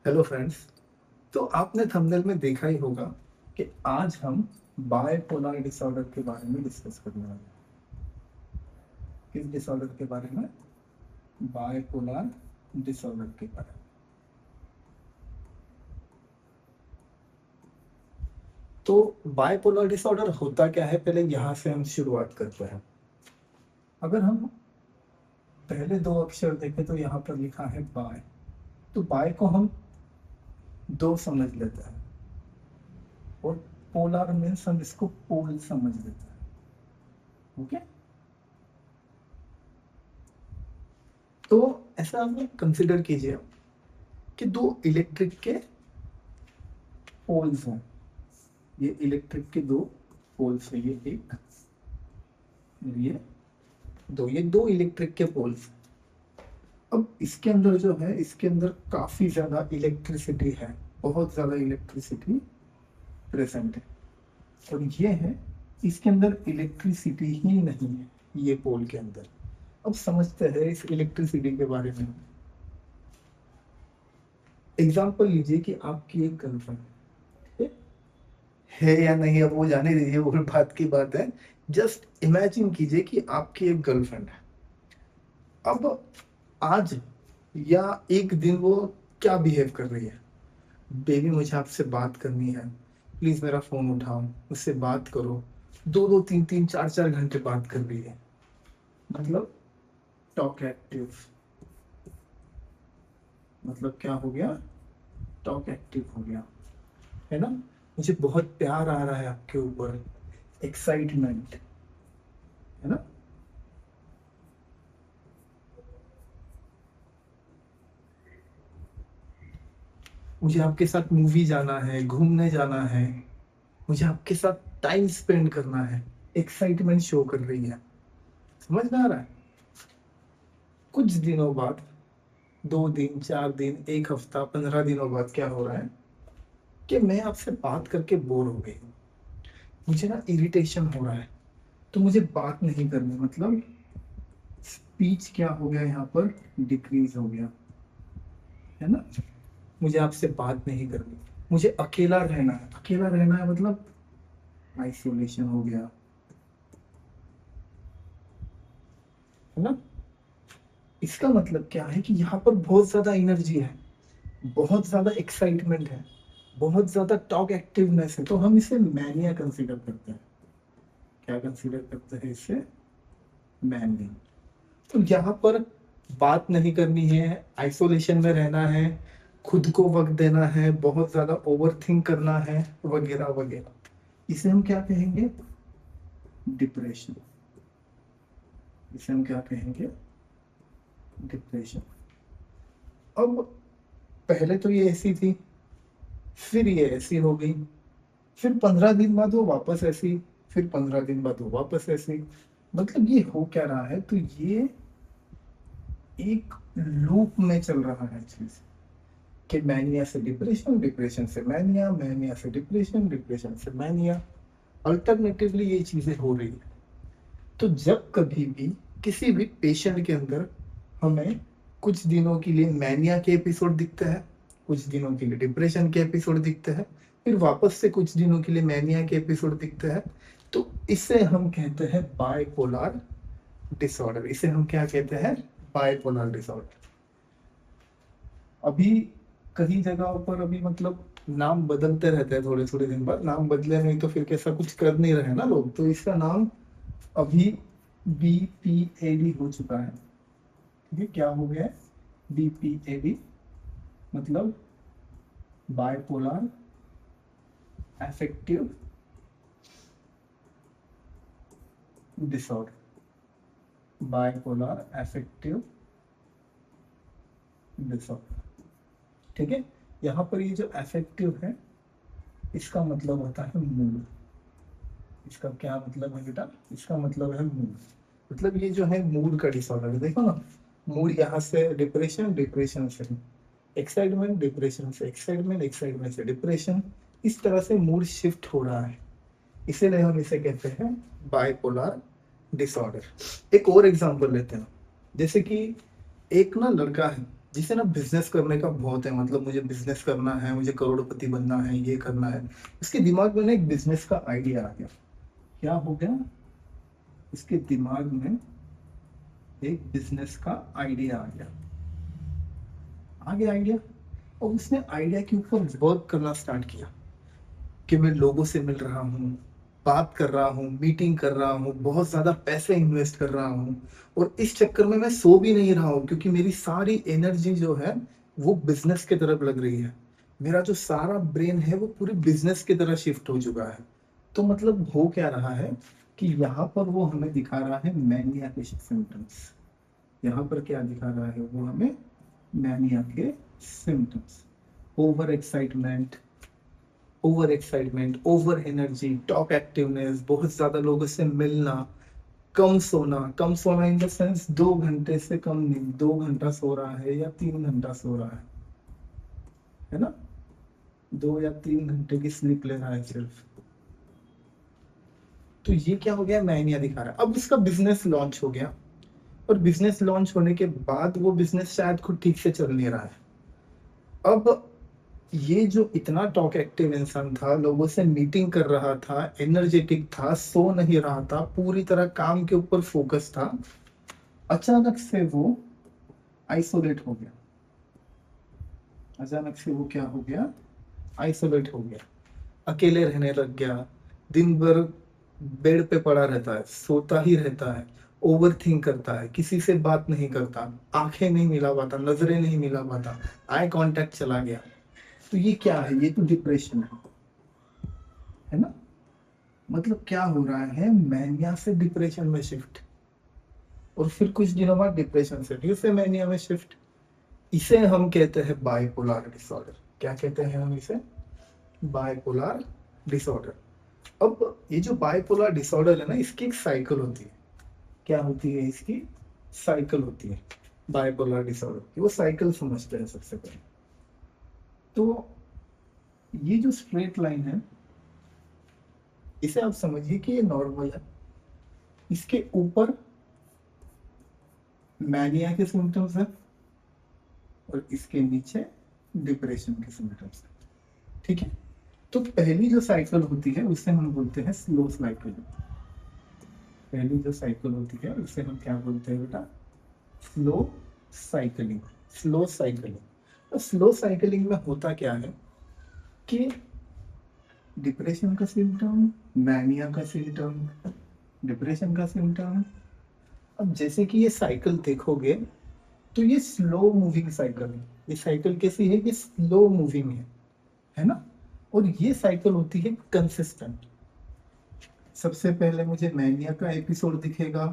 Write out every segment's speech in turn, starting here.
Hello friends. तो आपने thumbnail में देखा ही होगा कि आज हम बायपोलर डिसऑर्डर के बारे में डिस्कस करने वाले हैं। किस डिसऑर्डर के बारे में? बायपोलर डिसऑर्डर के बारे में। तो बायपोलर डिसऑर्डर होता क्या है, पहले यहाँ से हम शुरुआत करते हैं। अगर हम पहले दो अक्षर देखें तो यहाँ पर लिखा है बाय। तो बाय को हम दो समझ लेते हैं और पोलर मीन्स हम इसको पोल समझ लेते हैं। ओके, तो ऐसा आप कंसिडर कीजिए कि दो इलेक्ट्रिक के पोल्स हैं। ये इलेक्ट्रिक के दो पोल्स है, ये एक और ये दो इलेक्ट्रिक के पोल्स। अब इसके अंदर जो है, इसके अंदर काफी ज्यादा इलेक्ट्रिसिटी है, बहुत ज्यादा इलेक्ट्रिसिटी प्रेजेंट है। और ये है, इसके अंदर इलेक्ट्रिसिटी ही नहीं है ये पोल के अंदर। अब समझते हैं इस इलेक्ट्रिसिटी के बारे में। एग्जाम्पल लीजिए कि आपकी एक गर्लफ्रेंड है या नहीं, अब वो जाने दीजिए, वो बात की बात है। जस्ट इमेजिन कीजिए कि आपकी एक गर्लफ्रेंड है। अब आज या एक दिन वो क्या बिहेव कर रही है? बेबी, मुझे आपसे बात करनी है, प्लीज मेरा फोन उठाओ, मुझसे बात करो। दो दो तीन तीन चार चार घंटे बात कर रही है, मतलब टॉक एक्टिव। मतलब क्या हो गया? टॉक एक्टिव हो गया, है ना। मुझे बहुत प्यार आ रहा है आपके ऊपर, एक्साइटमेंट, है ना। मुझे आपके साथ मूवी जाना है, घूमने जाना है, मुझे आपके साथ टाइम स्पेंड करना है। एक्साइटमेंट शो कर रही है। समझ में आ रहा है? कुछ दिनों बाद, 2 दिन, 4 दिन, एक हफ्ता, 15 दिनों बाद क्या हो रहा है कि मैं आपसे बात करके बोर हो गई हूँ, मुझे ना इरिटेशन हो रहा है, तो मुझे बात नहीं करनी। मतलब स्पीच क्या हो गया यहाँ पर? डिक्रीज हो गया, है ना। मुझे आपसे बात नहीं करनी, मुझे अकेला रहना है। अकेला रहना है मतलब आइसोलेशन हो गया, है ना। इसका मतलब क्या है कि यहाँ पर बहुत ज्यादा एनर्जी है, बहुत ज्यादा एक्साइटमेंट है, बहुत ज्यादा टॉक एक्टिवनेस है, तो हम इसे मैनिया कंसीडर करते हैं। क्या कंसीडर करते हैं इसे? मैनिया। तो यहाँ पर बात नहीं करनी है, आइसोलेशन में रहना है, खुद को वक्त देना है, बहुत ज्यादा ओवर थिंक करना है, वगैरह वगैरह। इसे हम क्या कहेंगे? डिप्रेशन। इसे हम क्या कहेंगे? डिप्रेशन। अब पहले तो ये ऐसी थी, फिर ये ऐसी हो गई, फिर 15 दिन बाद वो वापस ऐसी, फिर 15 दिन बाद वो वापस ऐसी। मतलब ये हो क्या रहा है? तो ये एक लूप में चल रहा है चीज, कि मैनिया से डिप्रेशन, डिप्रेशन से मैनिया, मैनिया से डिप्रेशन, डिप्रेशन से मैनिया। अल्टरनेटिवली ये चीजें हो रही है। तो जब कभी भी किसी भी पेशेंट के अंदर हमें कुछ दिनों के लिए मैनिया के एपिसोड दिखते हैं, कुछ दिनों के लिए डिप्रेशन के एपिसोड दिखते हैं, फिर वापस से कुछ दिनों के लिए मैनिया के एपिसोड दिखते हैं, तो इसे हम कहते हैं बायपोलर डिसऑर्डर। इसे हम क्या कहते हैं? Bipolar disorder. अभी कई जगहों पर अभी मतलब नाम बदलते रहते हैं, थोड़े थोड़े दिन बाद नाम बदले नहीं तो फिर कैसा कुछ कर नहीं रहे ना लोग, तो इसका नाम अभी BPAD हो चुका है। ठीक है, क्या हो गया है? BPAD मतलब bipolar affective disorder. Bipolar affective disorder, ठीक है। यहाँ पर ये जो अफेक्टिव है, इसका मतलब होता है मूड। इसका क्या मतलब है बेटा? इसका मतलब है मूड। मतलब ये जो है मूड का डिसऑर्डर, देखो ना। मूड यहाँ से डिप्रेशन, डिप्रेशन से एक्साइटमेंट, डिप्रेशन से एक्साइटमेंट, एक्साइटमेंट से डिप्रेशन, इस तरह से मूड शिफ्ट हो रहा है। इसीलिए हम इसे कहते हैं बाइपोलर डिसऑर्डर। एक और एग्जांपल लेते हैं। जैसे कि एक ना लड़का है, जिसे ना बिजनेस करने का बहुत है, मतलब मुझे बिजनेस करना है, मुझे करोड़पति बनना है, ये करना है, उसके दिमाग में ना एक बिजनेस का आइडिया आ गया। क्या हो गया? उसके दिमाग में एक बिजनेस का आइडिया आ गया। आगे आइडिया, और उसने आइडिया के ऊपर वर्क करना स्टार्ट किया कि मैं लोगों से मिल रहा हूँ, बात कर रहा हूँ, मीटिंग कर रहा हूँ, बहुत ज्यादा पैसे इन्वेस्ट कर रहा हूँ, और इस चक्कर में मैं सो भी नहीं रहा हूँ क्योंकि मेरी सारी एनर्जी जो है वो बिजनेस की तरफ लग रही है। मेरा जो सारा ब्रेन है वो पूरे बिजनेस की तरह शिफ्ट हो चुका है। तो मतलब हो क्या रहा है कि यहाँ पर वो हमें दिखा रहा है मैनिया के सिम्टम्स। यहाँ पर क्या दिखा रहा है वो हमें? मैनिया के symptoms. Over excitement, over energy, talk activeness, बहुत ज्यादा लोगों से मिलना, कम सोना इन द सेंस 2 घंटे से कम नहीं, 2 घंटा सो रहा है या 3 घंटा सो रहा है ना? 2 या 3 घंटे की स्लीप ले रहा है सिर्फ। तो ये क्या हो गया? मैनिया दिखा रहा है। अब उसका बिजनेस लॉन्च हो गया, और बिजनेस लॉन्च होने के बाद वो बिजनेस शायद खुद ठीक से चल नहीं रहा है। अब ये जो इतना टॉक एक्टिव इंसान था, लोगों से मीटिंग कर रहा था, एनर्जेटिक था, सो नहीं रहा था, पूरी तरह काम के ऊपर फोकस था, अचानक से वो आइसोलेट हो गया। अचानक से वो क्या हो गया? आइसोलेट हो गया, अकेले रहने लग गया। दिन भर बेड पे पड़ा रहता है, सोता ही रहता है, ओवर थिंक करता है, किसी से बात नहीं करता, आंखें नहीं मिला पाता, नजरें नहीं मिला पाता, आई कांटेक्ट चला गया। तो ये क्या है? ये तो डिप्रेशन है ना? मतलब क्या हो रहा है? मैनिया से डिप्रेशन में शिफ्ट, और फिर कुछ दिनों बाद डिप्रेशन से फिर से मैनिया में शिफ्ट। इसे हम कहते हैं बाइपोलर डिसऑर्डर। क्या कहते हैं हम इसे? Bipolar disorder. अब ये जो बाइपोलर डिसऑर्डर है ना, इसकी एक साइकिल होती है। क्या होती है इसकी? साइकिल होती है बाइपोलर डिसऑर्डर की। वो साइकिल समझते हैं सबसे पहले। तो ये जो स्ट्रेट लाइन है, इसे आप समझिए कि ये नॉर्मल है। इसके ऊपर मैनिया के सिम्टम्स है, और इसके नीचे डिप्रेशन के सिम्टम्स है। ठीक है? तो पहली जो साइकिल होती है उसे हम बोलते हैं स्लो साइकिल। पहली जो साइकिल होती है उसे हम क्या बोलते हैं बेटा? Slow cycling. Slow cycling. तो स्लो साइकिलिंग में होता क्या है कि डिप्रेशन का सिम्टम, मैनिया का सिम्टम, डिप्रेशन का सिम्टम। अब जैसे कि ये साइकिल देखोगे तो ये स्लो मूविंग साइकिल है। ये साइकिल कैसी है? ये स्लो मूविंग है ना? और ये साइकिल होती है कंसिस्टेंट। सबसे पहले मुझे मैनिया का एपिसोड दिखेगा,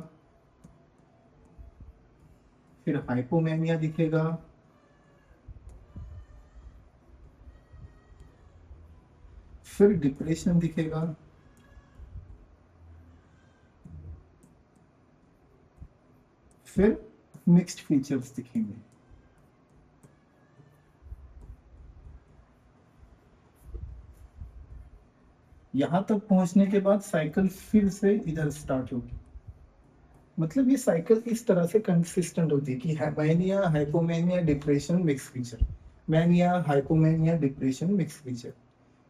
फिर हाइपोमैनिया दिखेगा, फिर डिप्रेशन दिखेगा, फिर मिक्स्ड फीचर्स दिखेंगे। यहां तक पहुंचने के बाद साइकिल फिर से इधर स्टार्ट होगी। मतलब ये साइकिल इस तरह से कंसिस्टेंट होती है कि mania, hypomania, depression, mix feature, mania, hypomania, depression, mix feature.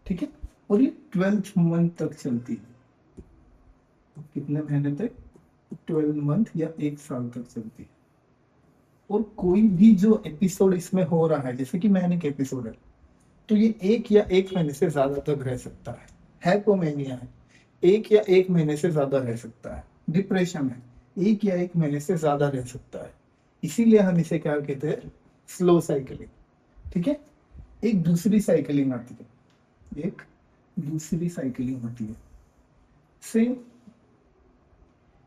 ठीक है? और ये 12th मंथ तक चलती है। कितने महीने तक? 12 मंथ या 1 साल तक चलती है। और कोई भी जो एपिसोड इसमें हो रहा है, जैसे कि मैनिक एपिसोड है, तो ये 1 या 1 महीने से ज्यादा तक रह सकता है। हैपोमेनिया है, 1 या 1 महीने से ज्यादा रह सकता है। डिप्रेशन है, 1 या 1 महीने से ज्यादा रह सकता है। इसीलिए हम इसे क्या कहते हैं? Slow cycling. ठीक है? एक दूसरी साइकिलिंग आती है, एक दूसरी साइकिलिंग होती है। सेम,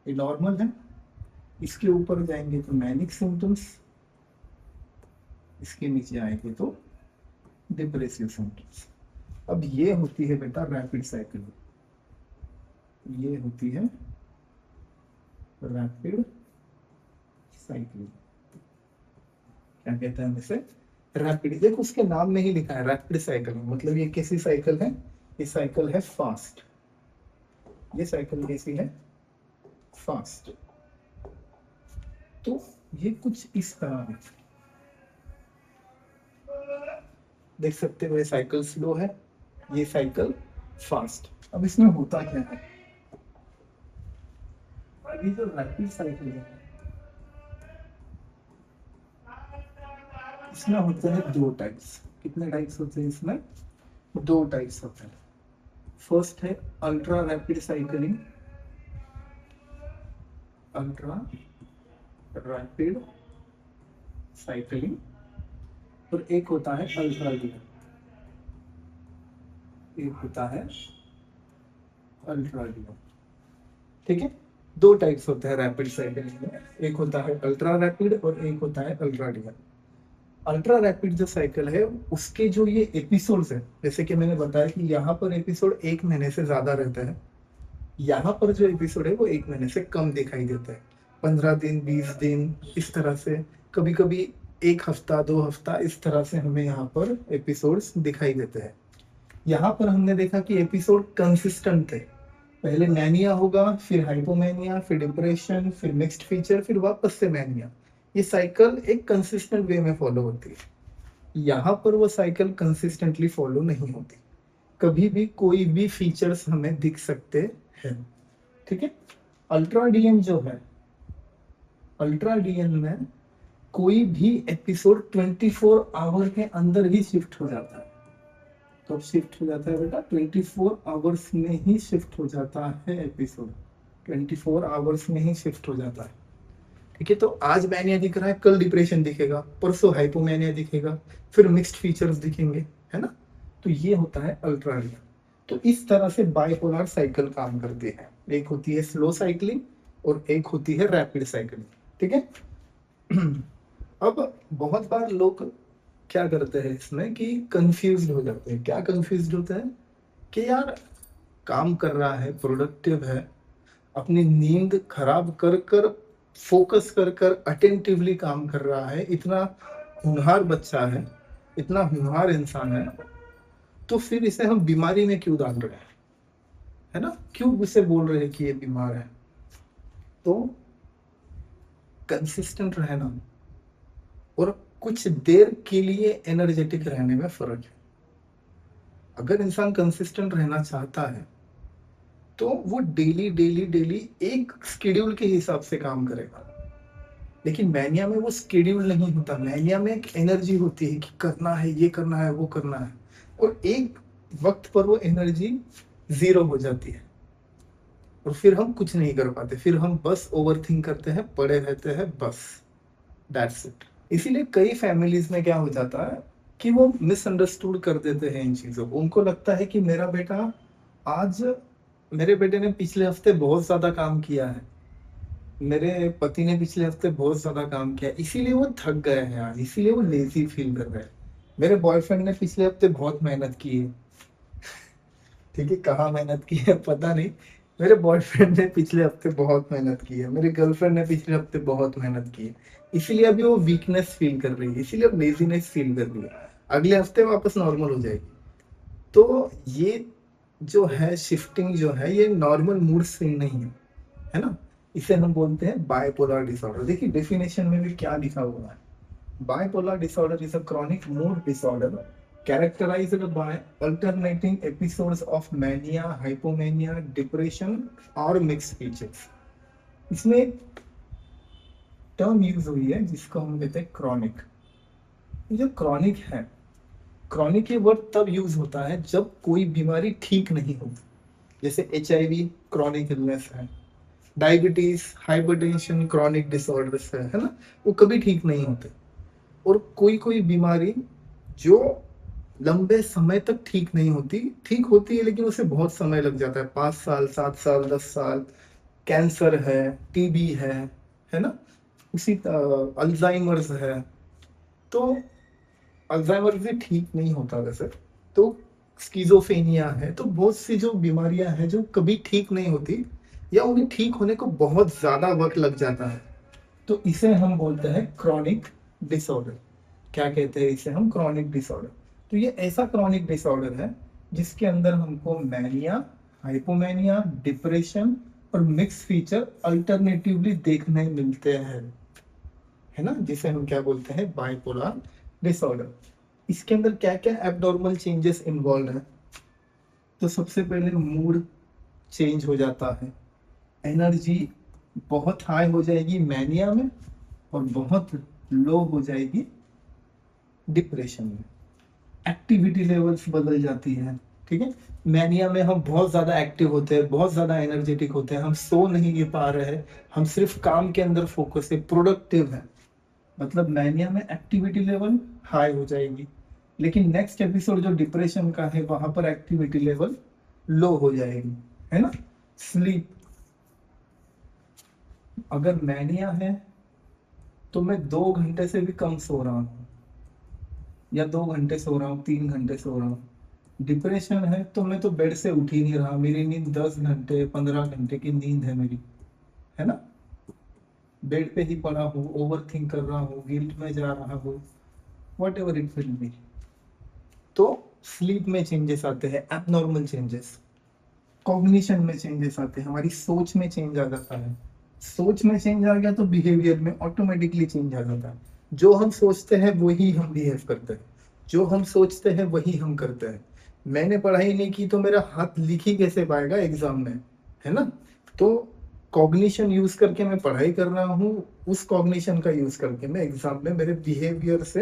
ये नॉर्मल है। इसके ऊपर जाएंगे तो मैनिक सिम्टम्स, इसके नीचे आएंगे तो डिप्रेसिव सिम्टम्स। अब ये होती है बेटा रैपिड साइकिल। ये होती है रैपिड साइकिल। क्या कहते हैं इसे? रैपिड। देखो उसके नाम में ही लिखा है रैपिड साइकिल, मतलब ये कैसी साइकिल है? ये साइकिल है फास्ट। ये साइकिल कैसी है? फास्ट। तो ये कुछ इस तरह है। देख सकते हो ये साइकिल स्लो है, ये साइकिल फास्ट। अब इसमें होता क्या है, अभी जो रैपिड साइकिल है इसमें होते हैं दो टाइप्स। कितने टाइप्स होते हैं इसमें, दो टाइप्स होते हैं। फर्स्ट है ultra rapid cycling, ultra rapid cycling, और एक होता है अल्ट्रा डियर, एक होता है अल्ट्रा डियर। ठीक है, दो टाइप्स होते हैं रैपिड साइकिलिंग में, एक होता है अल्ट्रा रैपिड और एक होता है अल्ट्रा डियर। अल्ट्रा रैपिड जो साइकिल है उसके जो ये एपिसोड्स है, जैसे कि मैंने बताया कि यहाँ पर एपिसोड 1 महीने से ज्यादा रहता है, यहाँ पर जो एपिसोड है वो 1 महीने से कम दिखाई देता है। 15 दिन 20 दिन इस तरह से, कभी कभी 1 हफ्ता 2 हफ्ता इस तरह से हमें यहाँ पर एपिसोड्स दिखाई देते हैं। यहाँ पर हमने देखा कि एपिसोड कंसिस्टेंट थे, पहले मैनिया होगा, फिर हाइपोमैनिया, फिर डिप्रेशन, फिर मिक्स्ड फीचर, फिर वापस से मैनिया। ये साइकिल एक कंसिस्टेंट वे में फॉलो होती है। यहाँ पर वो साइकिल कंसिस्टेंटली फॉलो नहीं होती, कभी भी कोई भी फीचर्स हमें दिख सकते हैं। ठीक है, अल्ट्रा डीएन जो है, अल्ट्रा डीएन में कोई भी एपिसोड 24 आवर के अंदर ही शिफ्ट हो जाता है। तो शिफ्ट हो जाता है बेटा 24 आवर्स में ही शिफ्ट हो जाता है एपिसोड, 24 आवर्स में ही शिफ्ट हो जाता है। ठीक है, तो आज मैनिया दिख रहा है, कल डिप्रेशन दिखेगा, परसों हाइपोमैनिया दिखेगा, फिर मिक्स्ड फीचर्स दिखेंगे, है ना। तो ये होता है अल्ट्रा डीएन। तो इस तरह से बाइपोलर साइकिल काम करती है, एक होती है स्लो साइकिलिंग और एक होती है रैपिड साइकिलिंग। ठीक है अब बहुत बार लोग क्या करते हैं इसमें कि कंफ्यूज हो जाते हैं। क्या कंफ्यूज होते हैं कि यार काम कर रहा है, प्रोडक्टिव है, अपनी नींद खराब कर कर फोकस कर कर अटेंटिवली काम कर रहा है, इतना होनहार बच्चा है, इतना होनहार इंसान है, तो फिर इसे हम बीमारी में क्यों डाल रहे हैं, है ना, क्यों उसे बोल रहे हैं कि ये बीमार है। तो कंसिस्टेंट रहना और कुछ देर के लिए एनर्जेटिक रहने में फर्क है। अगर इंसान कंसिस्टेंट रहना चाहता है तो वो डेली डेली डेली एक स्केड्यूल के हिसाब से काम करेगा। लेकिन मैनिया में वो स्केड्यूल नहीं होता, मैनिया में एक एनर्जी होती है कि करना है, ये करना है, वो करना है, और एक वक्त पर वो एनर्जी जीरो हो जाती है और फिर हम कुछ नहीं कर पाते, फिर हम बस ओवरथिंक करते हैं, पड़े रहते हैं, बस दैट्स इट। इसीलिए कई फैमिलीज में क्या हो जाता है कि वो मिसअंडरस्टूड कर देते हैं इन चीजों को। उनको लगता है कि मेरा बेटा आज, मेरे बेटे ने पिछले हफ्ते बहुत ज्यादा काम किया है, मेरे पति ने पिछले हफ्ते बहुत ज्यादा काम किया, इसीलिए वो थक गए हैं आज, इसीलिए वो लेजी फील कर रहे हैं। मेरे बॉयफ्रेंड ने पिछले हफ्ते बहुत मेहनत की है। ठीक है, कहाँ मेहनत की है पता नहीं, मेरे बॉयफ्रेंड ने पिछले हफ्ते बहुत मेहनत की है, मेरी गर्लफ्रेंड ने पिछले हफ्ते बहुत मेहनत की है, इसीलिए अभी वो वीकनेस फील कर रही है, इसीलिए अब लेजीनेस फील कर रही है, अगले हफ्ते वापस नॉर्मल हो जाएगी। तो ये जो है शिफ्टिंग जो है, ये नॉर्मल मूड स्विंग नहीं है ना। इसे हम बोलते हैं बाइपोलर डिसऑर्डर। देखिए डेफिनेशन में भी क्या लिखा हुआ है, bipolar disorder is a chronic mood disorder characterized by alternating episodes of mania, hypomania, depression और mixed features। इसमें टर्म यूज हुई है जिसको हम कहते हैं क्रॉनिक। जो क्रॉनिक है, क्रॉनिक ये वर्ड तब यूज होता है जब कोई बीमारी ठीक नहीं होती, जैसे HIV क्रॉनिक इलनेस है, डायबिटीज, हाइपरटेंशन क्रॉनिक डिसऑर्डर्स है ना, वो कभी ठीक नहीं होते। और कोई कोई बीमारी जो लंबे समय तक ठीक नहीं होती, ठीक होती है लेकिन उसे बहुत समय लग जाता है, 5 साल 7 साल 10 साल। कैंसर है, TB है ना, उसी अल्जाइमर्स है। तो अल्जाइमर भी ठीक नहीं होता वैसे, तो स्किज़ोफ्रेनिया है, तो बहुत सी जो बीमारियां हैं जो कभी ठीक नहीं होती या उन्हें ठीक होने को बहुत ज्यादा वक्त लग जाता है, तो इसे हम बोलते हैं क्रॉनिक डिसऑर्डर। क्या कहते हैं इसे हम, क्रॉनिक डिसऑर्डर। तो ये ऐसा क्रॉनिक डिसऑर्डर है जिसके अंदर हमको मैनिया, हाइपोमैनिया, डिप्रेशन और मिक्स फीचर अल्टरनेटिवली देखने मिलते हैं, है ना, जिसे हम क्या बोलते हैं बाइपोलर डिसऑर्डर। इसके अंदर क्या क्या एबनॉर्मल चेंजेस इन्वॉल्व है? तो सबसे पहले मूड चेंज हो जाता है, एनर्जी बहुत हाई हो जाएगी मैनिया में और बहुत लो हो जाएगी डिप्रेशन में। एक्टिविटी लेवल्स बदल जाती है, ठीक है। मैनिया में हम बहुत ज्यादा एक्टिव होते हैं, बहुत ज्यादा एनर्जेटिक होते हैं, हम सो नहीं पा रहे हैं, हम सिर्फ काम के अंदर फोकस है, प्रोडक्टिव है, मतलब मैनिया में एक्टिविटी लेवल हाई हो जाएगी। लेकिन नेक्स्ट एपिसोड जो डिप्रेशन का है वहां पर एक्टिविटी लेवल लो हो जाएगी, है ना। स्लीप, अगर मैनिया है तो मैं 2 घंटे से भी कम सो रहा हूँ, या 2 घंटे सो रहा हूँ, 3 घंटे सो रहा हूँ। डिप्रेशन है तो मैं तो बेड से उठ ही नहीं रहा, मेरी नींद 10 घंटे 15 घंटे की नींद है मेरी, है ना। बेड पे ही पड़ा हूँ, ओवर थिंक कर रहा हूँ, गिल्ट में जा रहा हूँ, what ever it will be. तो स्लीप में चेंजेस आते हैं, एबनॉर्मल चेंजेस। कॉग्निशन में चेंजेस आते हैं, हमारी सोच में चेंज आ जाता है। सोच में चेंज आ गया तो बिहेवियर में ऑटोमेटिकली चेंज आ जाता है। जो हम सोचते हैं वही हम बिहेव करते हैं, जो हम सोचते हैं वही हम करते हैं। मैंने पढ़ाई नहीं की तो मेरा हाथ लिख ही कैसे पाएगा एग्जाम में, है ना। तो कॉग्निशन यूज करके मैं पढ़ाई कर रहा हूँ, उस कॉग्निशन का यूज करके मैं एग्जाम में मेरे बिहेवियर से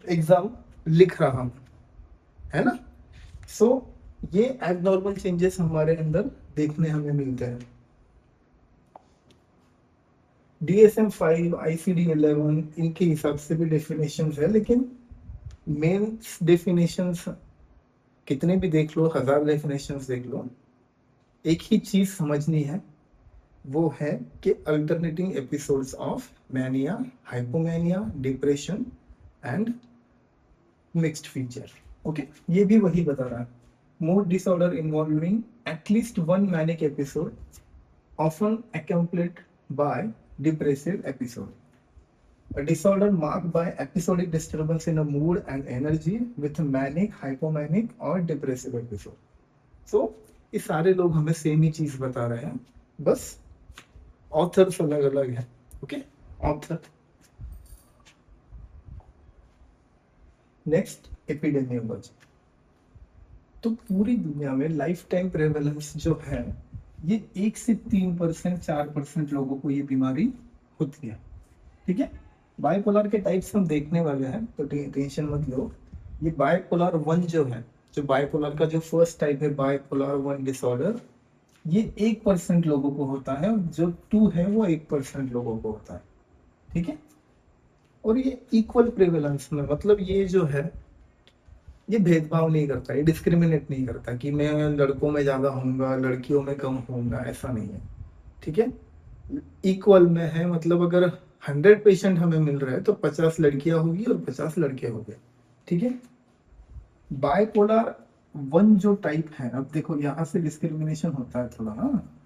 एग्जाम लिख रहा हूँ, है ना। सो ये एबनॉर्मल चेंजेस हमारे अंदर देखने हमें मिलते हैं। DSM-5 ICD-11 इनके हिसाब से भी डेफिनेशंस है, लेकिन मेन डेफिनेशंस कितने भी देख लो, 1000 डेफिनेशंस देख लो, एक ही चीज समझनी है, वो है कि alternating episodes of mania, hypomania, depression and mixed feature. Okay, ये भी वही बता रहा है। Mood disorder involving at least one manic episode often accompanied by depressive episode. A disorder marked by episodic disturbance in a mood and energy with manic, hypomanic or depressive episode. So ये सारे लोग हमें सेम ही चीज बता रहे हैं, बस authors अलग अलग है। Okay, author. Next, epidemiology. तो पूरी दुनिया में लाइफ टाइम प्रेवलेंस जो है ये 1 से 3%, 4% लोगों को ये बीमारी होती है, ठीक है। बाइपोलर के टाइप्स हम देखने वाले हैं, तो टेंशन मत लो। ये बाइपोलर 1 जो है, जो बाइपोलर का जो फर्स्ट टाइप है बाइपोलर 1 डिसऑर्डर, ये 1% लोगों को होता है, और जो 2 है वो 1% लोगों को होता है, ठीक है। और ये इक्वल प्रेवलेंस में, मतलब ये जो है ये भेदभाव नहीं करता, ये डिस्क्रिमिनेट नहीं करता कि मैं लड़कों में ज्यादा होऊंगा लड़कियों में कम होऊंगा, ऐसा नहीं है, ठीक है। इक्वल में है, मतलब अगर 100 पेशेंट हमें मिल रहा है तो 50 लड़कियां होगी और 50 लड़के हो गए, ठीक है। बाइपोलर 1 जो टाइप है, अब देखो यहाँ से डिस्क्रिमिनेशन होता है थोड़ा, हाँ।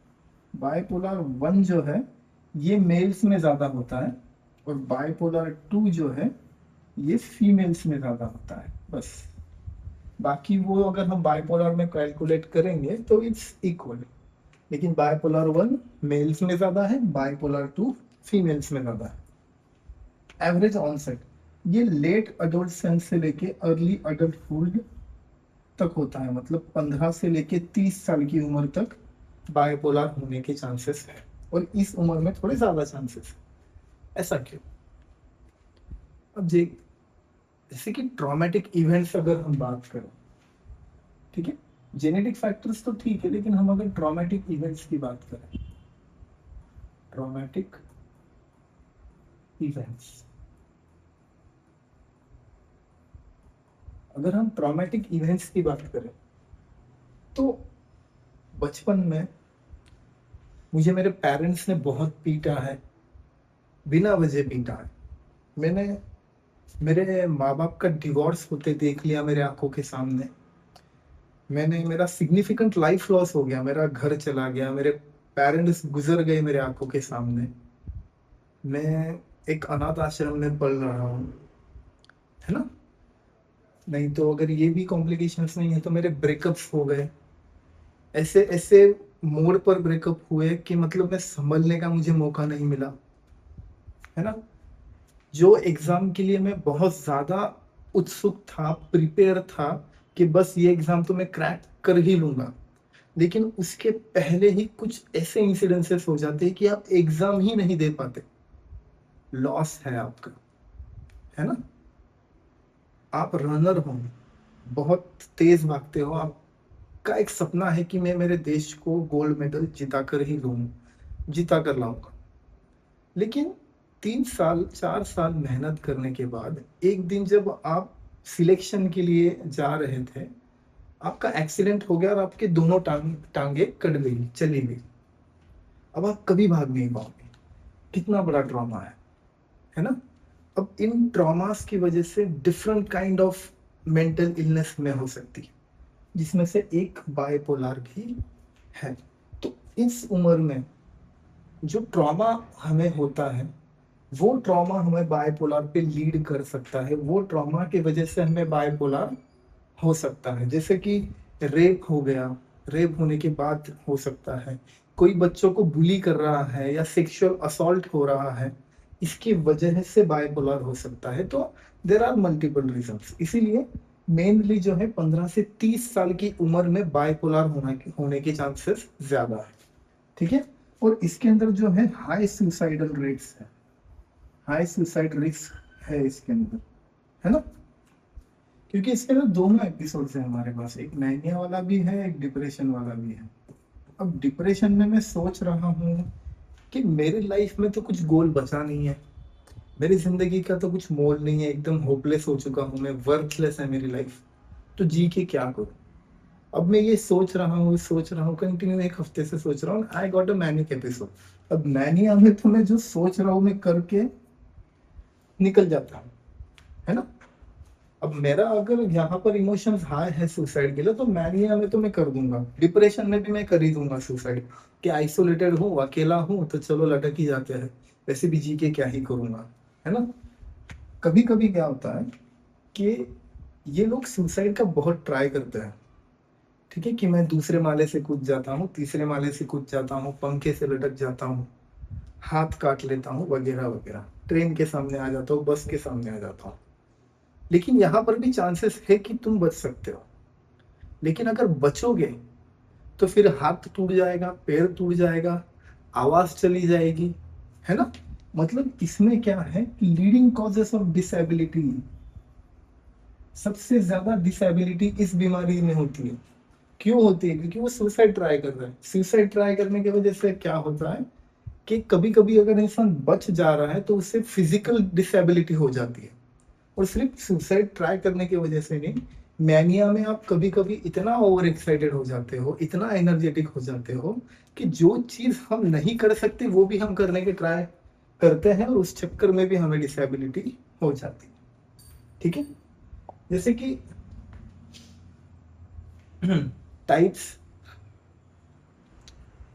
बाइपोलर 1 जो है ये मेल्स में ज्यादा होता है, और बाइपोलर 2 जो है ये फीमेल्स में ज्यादा होता है, बस। बाकी वो अगर हम बाइपोलर में कैलकुलेट करेंगे तो इट्स इक्वल, लेकिन बाइपोलर 1 मेल्स में ज्यादा है, बाइपोलर 2 फीमेल्स में ज्यादा है। एवरेज ऑनसेट ये लेट अडोलसेंस से लेके अर्ली अडल्टहुड तक होता है, मतलब 15 से लेके 30 साल की उम्र तक बाइपोलर होने के चांसेस है, और इस उम्र में थोड़े ज्यादा चांसेस है। ऐसा क्यों? अब जैसे कि ट्रॉमेटिक इवेंट्स अगर हम बात करें, ठीक है, जेनेटिक फैक्टर्स तो ठीक है, लेकिन हम अगर ट्रॉमेटिक इवेंट्स की बात करें, ट्रॉमेटिक इवेंट्स, अगर हम ट्रॉमेटिक इवेंट्स की बात करें तो बचपन में मुझे मेरे पेरेंट्स ने बहुत पीटा है, बिना वजह पीटा है। मैंने मेरे माँ बाप का डिवोर्स होते देख लिया मेरे आंखों के सामने। मेरा सिग्निफिकेंट लाइफ लॉस हो गया, मेरा घर चला गया, मेरे पेरेंट्स गुजर गए मेरे आंखों के सामने। मैं एक अनाथ आश्रम में पल रहा हूँ, है ना। नहीं तो अगर ये भी कॉम्प्लिकेशंस नहीं है तो मेरे ब्रेकअप्स हो गए, ऐसे ऐसे मोड़ पर ब्रेकअप हुए कि मतलब मैं संभलने का मुझे मौका नहीं मिला, है ना। जो एग्जाम के लिए मैं बहुत ज्यादा उत्सुक था, प्रिपेयर था कि बस ये एग्जाम तो मैं क्रैक कर ही लूंगा, लेकिन उसके पहले ही कुछ ऐसे इंसिडेंसेस हो जाते हैं कि आप एग्जाम ही नहीं दे पाते, लॉस है आपका, है ना। आप रनर हो, बहुत तेज भागते हो, आपका एक सपना है कि मैं मेरे देश को गोल्ड मेडल जिता कर ही लूंगा, जिता कर लाऊंगा। लेकिन 3 साल 4 साल मेहनत करने के बाद एक दिन जब आप सिलेक्शन के लिए जा रहे थे, आपका एक्सीडेंट हो गया और आपके दोनों टांगे कट गई, चली गई। अब आप कभी भाग नहीं पाओगे। कितना बड़ा ट्रॉमा है ना। अब इन ट्रॉमास की वजह से different kind of mental illness में हो सकती है, जिसमें से एक बाइपोलर भी है। तो इस उम्र में जो ट्रॉमा हमें होता है, वो ट्रॉमा हमें बाइपोलर पे लीड कर सकता है। वो ट्रॉमा की वजह से हमें बाइपोलर हो सकता है। जैसे कि रेप हो गया, रेप होने के बाद हो सकता है। कोई बच्चों को बुली कर रहा है या सेक्सुअल असॉल्ट हो रहा है, इसकी वजह से बाइपोलर हो सकता है। तो देर आर मल्टीपल रीजंस। इसीलिए मेनली जो है 15 से 30 साल की उम्र में बाइपोलर होने के चांसेस ज्यादा है। ठीक है। और इसके अंदर जो है हाई सुसाइडल रेट्स है, हाई सुसाइड रिस्क है इसके अंदर, है ना। क्योंकि इसके अंदर दोनों एपिसोड्स हैं हमारे पास, एक मैनिया वाला भी है, एक डिप्रेशन वाला भी है। अब डिप्रेशन में मैं सोच रहा हूँ कि मेरी लाइफ में तो कुछ गोल बचा नहीं है, मेरी जिंदगी का तो कुछ मोल नहीं है, एकदम होपलेस हो चुका हूँ मैं, वर्थलेस है मेरी लाइफ, तो जी के क्या करूँ। अब मैं ये सोच रहा हूँ कंटिन्यू, एक हफ्ते से सोच रहा हूँ। I got a manic episode. अब मैनिया में तो मैं जो सोच रहा हूँ मैं करके निकल जाता हूँ, है ना। अब मेरा अगर यहाँ पर इमोशंस हाई है सुसाइड के लिए, तो मैनिया में तो मैं कर दूंगा, डिप्रेशन में भी मैं कर ही दूंगा सुसाइड। कि आइसोलेटेड हूँ, अकेला हूँ, तो चलो लटक ही जाते हैं, वैसे भी जी के क्या ही करूंगा, है ना। कभी कभी क्या होता है कि ये लोग सुसाइड का बहुत ट्राई करते हैं। ठीक है, कि मैं दूसरे माले से कूद जाता हूँ, तीसरे माले से कूद जाता हूँ, पंखे से लटक जाता हूँ, हाथ काट लेता हूँ, वगैरह वगैरह, ट्रेन के सामने आ जाता हूँ, बस के सामने आ जाता हूँ। लेकिन यहाँ पर भी चांसेस है कि तुम बच सकते हो। लेकिन अगर बचोगे तो फिर हाथ टूट जाएगा, पैर टूट जाएगा, आवाज चली जाएगी, है ना। मतलब इसमें क्या है, लीडिंग कॉजेस ऑफ डिसेबिलिटी, सबसे ज्यादा डिसेबिलिटी इस बीमारी में होती है। क्यों होती है? क्योंकि वो सुसाइड ट्राई कर रहा है। सुसाइड ट्राई करने की वजह से क्या होता है कि कभी कभी अगर इंसान बच जा रहा है तो उससे फिजिकल डिसेबिलिटी हो जाती है। और सिर्फ सुसाइड ट्राई करने की वजह से नहीं, मैनिया में आप कभी कभी इतना ओवर एक्साइटेड हो जाते हो, इतना एनर्जेटिक हो जाते हो कि जो चीज हम नहीं कर सकते वो भी हम करने के ट्राई करते हैं, और उस चक्कर में भी हमें डिसेबिलिटी हो जाती है। ठीक है। जैसे कि टाइप्स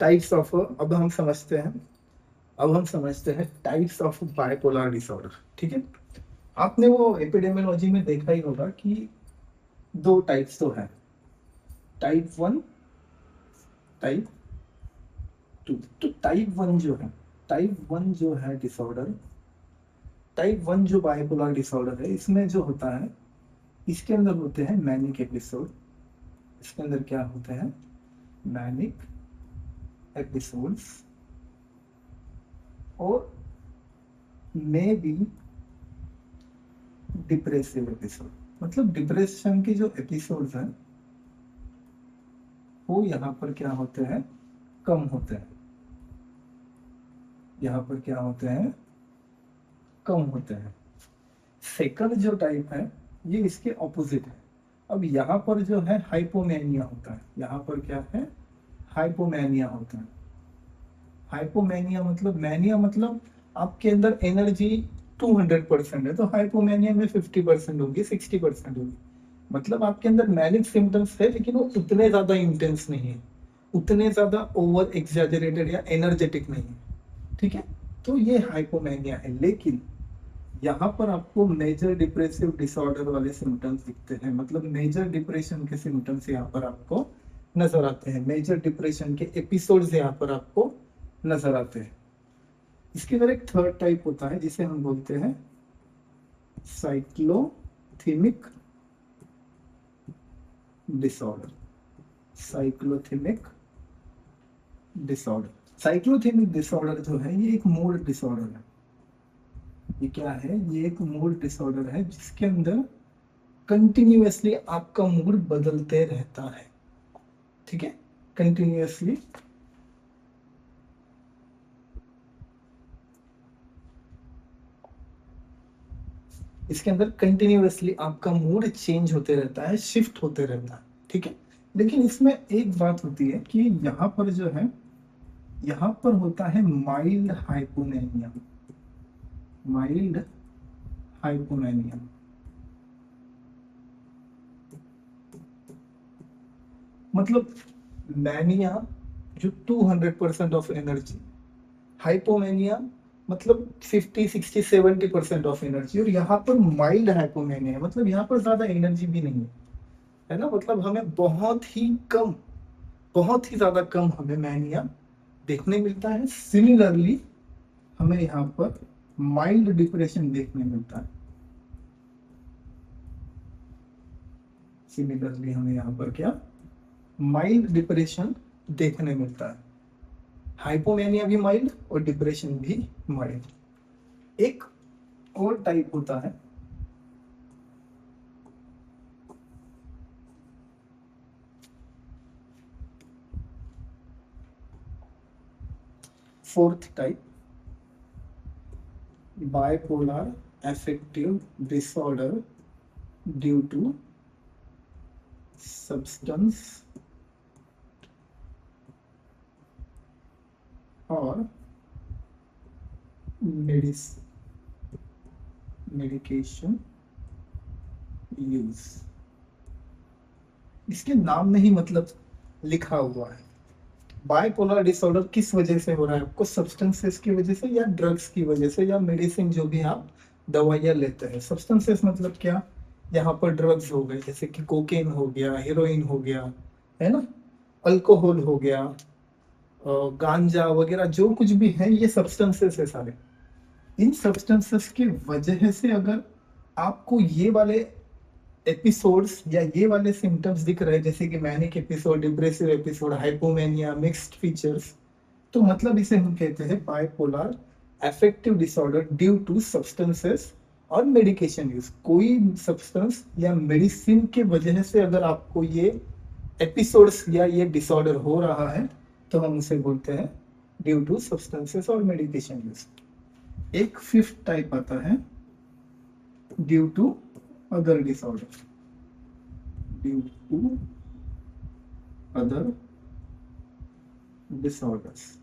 टाइप्स ऑफ, अब हम समझते हैं टाइप्स ऑफ बाइपोलर डिसऑर्डर। ठीक है। आपने वो एपिडेमियोलॉजी में देखा ही होगा कि दो टाइप्स तो है, टाइप 1, टाइप 2। तो टाइप 1 जो है डिसऑर्डर, टाइप 1 जो बाइपोलर डिसऑर्डर है, इसमें जो होता है, इसके अंदर होते हैं मैनिक एपिसोड। इसके अंदर क्या होते हैं? मैनिक एपिसोड्स, और मे बी डिप्रेसिव एपिसोड। मतलब डिप्रेशन के जो एपिसोड्स हैं वो यहाँ पर क्या होते हैं, कम होते हैं। यहाँ पर क्या होते हैं, कम होते हैं। सेकंड जो टाइप है ये इसके ऑपोजिट है। अब यहाँ पर जो है हाइपोमेनिया होता है, यहाँ पर क्या है, हाइपोमेनिया होता है। हाइपोमेनिया मतलब, मैनिया मतलब आपके अंदर एनर्जी 200% है, तो हाइपोमेनिया में 50% होगी, 60% होगी। मतलब आपके अंदर मैनिक सिम्टम्स है, लेकिन वो उतने ज्यादा इंटेंस नहीं है, उतने ज्यादा ओवर एग्जैजरेटेड या एनर्जेटिक नहीं है। ठीक है। तो ये हाइपोमेनिया है। लेकिन यहाँ पर आपको मेजर डिप्रेसिव डिसऑर्डर वाले सिम्टम्स दिखते हैं। मतलब मेजर डिप्रेशन के सिम्टम्स यहाँ पर आपको नजर आते हैं, मेजर डिप्रेशन के एपिसोड्स यहाँ पर आपको नजर आते हैं। इसके अंदर एक थर्ड टाइप होता है जिसे हम बोलते हैं साइक्लोथेमिक डिसऑर्डर, साइक्लोथेमिक डिसऑर्डर। साइक्लोथेमिक डिसऑर्डर जो है ये एक मूड डिसऑर्डर है। ये क्या है? ये एक मूड डिसऑर्डर है जिसके अंदर कंटिन्यूअसली आपका मूड बदलते रहता है। ठीक है, कंटिन्यूअसली इसके अंदर कंटिन्यूअसली आपका मूड चेंज होते रहता है, शिफ्ट होते रहता है। ठीक है, लेकिन इसमें एक बात होती है कि यहाँ पर जो है, यहाँ पर होता है माइल्ड हाइपोनेमिया, माइल्ड हाइपोनेमिया। मतलब मैनिया जो 200% ऑफ एनर्जी, हाइपोमेनिया मतलब 50 60 70% ऑफ एनर्जी, और यहाँ पर माइल्ड हाइपोमेनिया मतलब यहाँ पर ज्यादा एनर्जी भी नहीं है ना। मतलब हमें बहुत ही कम, बहुत ही ज्यादा कम हमें मैनिया देखने मिलता है। सिमिलरली हमें यहाँ पर माइल्ड डिप्रेशन देखने मिलता है। सिमिलरली हमें यहाँ पर क्या, माइल्ड डिप्रेशन देखने मिलता है। हाइपोमेनिया भी माइल्ड और डिप्रेशन भी माइल्ड। एक और टाइप होता है fourth type, bipolar affective disorder due to substance और मेडिकेशन यूज। इसके नाम में ही मतलब लिखा हुआ है। बाइपोलर डिसऑर्डर किस वजह से हो रहा है आपको? सब्सटेंसेस की वजह से या ड्रग्स की वजह से या मेडिसिन जो भी आप दवाइयाँ लेते हैं। सब्सटेंसेस मतलब क्या? यहाँ पर ड्रग्स हो गए, जैसे कि कोकेन हो गया, हेरोइन हो गया, है ना, अल्कोहल हो गया, गांजा वगैरह जो कुछ भी है, ये सब्सटेंसेस है सारे। इन सब्सटेंसेस की वजह से अगर आपको ये वाले एपिसोड्स या ये वाले सिम्टम्स दिख रहे हैं, जैसे कि manic episode, depressive episode, hypomania, mixed features, तो मतलब इसे हम कहते हैं bipolar affective disorder due to substances और मेडिकेशन यूज। कोई सब्सटेंस या मेडिसिन के वजह से अगर आपको ये एपिसोड्स या ये डिसऑर्डर हो रहा है, तो हम उसे बोलते हैं ड्यू टू सब्सटेंसेस और मेडिकेशन यूज। एक फिफ्थ टाइप आता है due to other disorder, due to other disorders.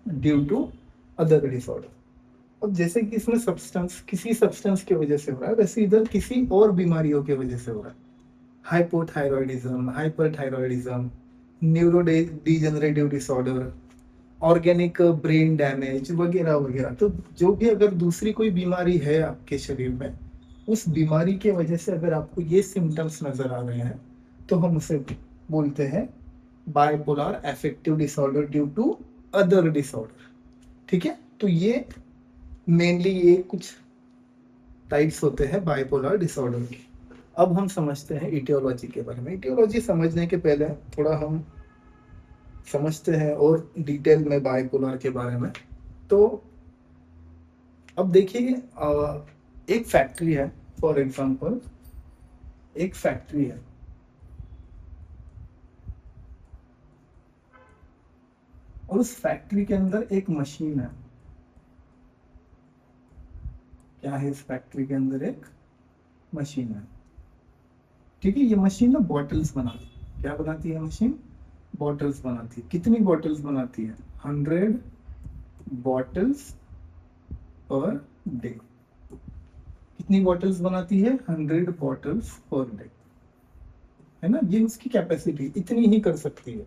Due to other disorder. अब जैसे कि इसमें सब्सटेंस, किसी सब्सटेंस की वजह से हो रहा है, वैसे इधर किसी और बीमारियों की वजह से हो रहा है। Hypothyroidism, hyperthyroidism, neuro degenerative disorder, organic brain damage वगैरह वगैरह। तो जो भी अगर दूसरी कोई बीमारी है आपके शरीर में, उस बीमारी के वजह से अगर आपको ये सिम्टम्स नजर आ रहे हैं, तो हम उसे बोलते हैं bipolar affective disorder due to other disorder. ठीक है, तो ये मेनली ये कुछ टाइप्स होते हैं बाइपोलर डिसऑर्डर के। अब हम समझते हैं इटियोलॉजी के बारे में। इटियोलॉजी समझने के पहले थोड़ा हम समझते हैं और डिटेल में बाइपोलर के बारे में। तो अब देखिए, एक फैक्ट्री है, फॉर एग्जांपल एक फैक्ट्री है, और उस फैक्ट्री के अंदर एक मशीन है। क्या है? इस फैक्ट्री के अंदर एक मशीन है। ठीक है, ये मशीन ना बॉटल्स बनाती है। क्या बनाती है मशीन? बॉटल्स बनाती है। कितनी बॉटल्स बनाती है? 100 बॉटल्स पर डे। कितनी बॉटल्स बनाती है? 100 बॉटल्स पर डे, है ना। ये उसकी कैपेसिटी, इतनी ही कर सकती है।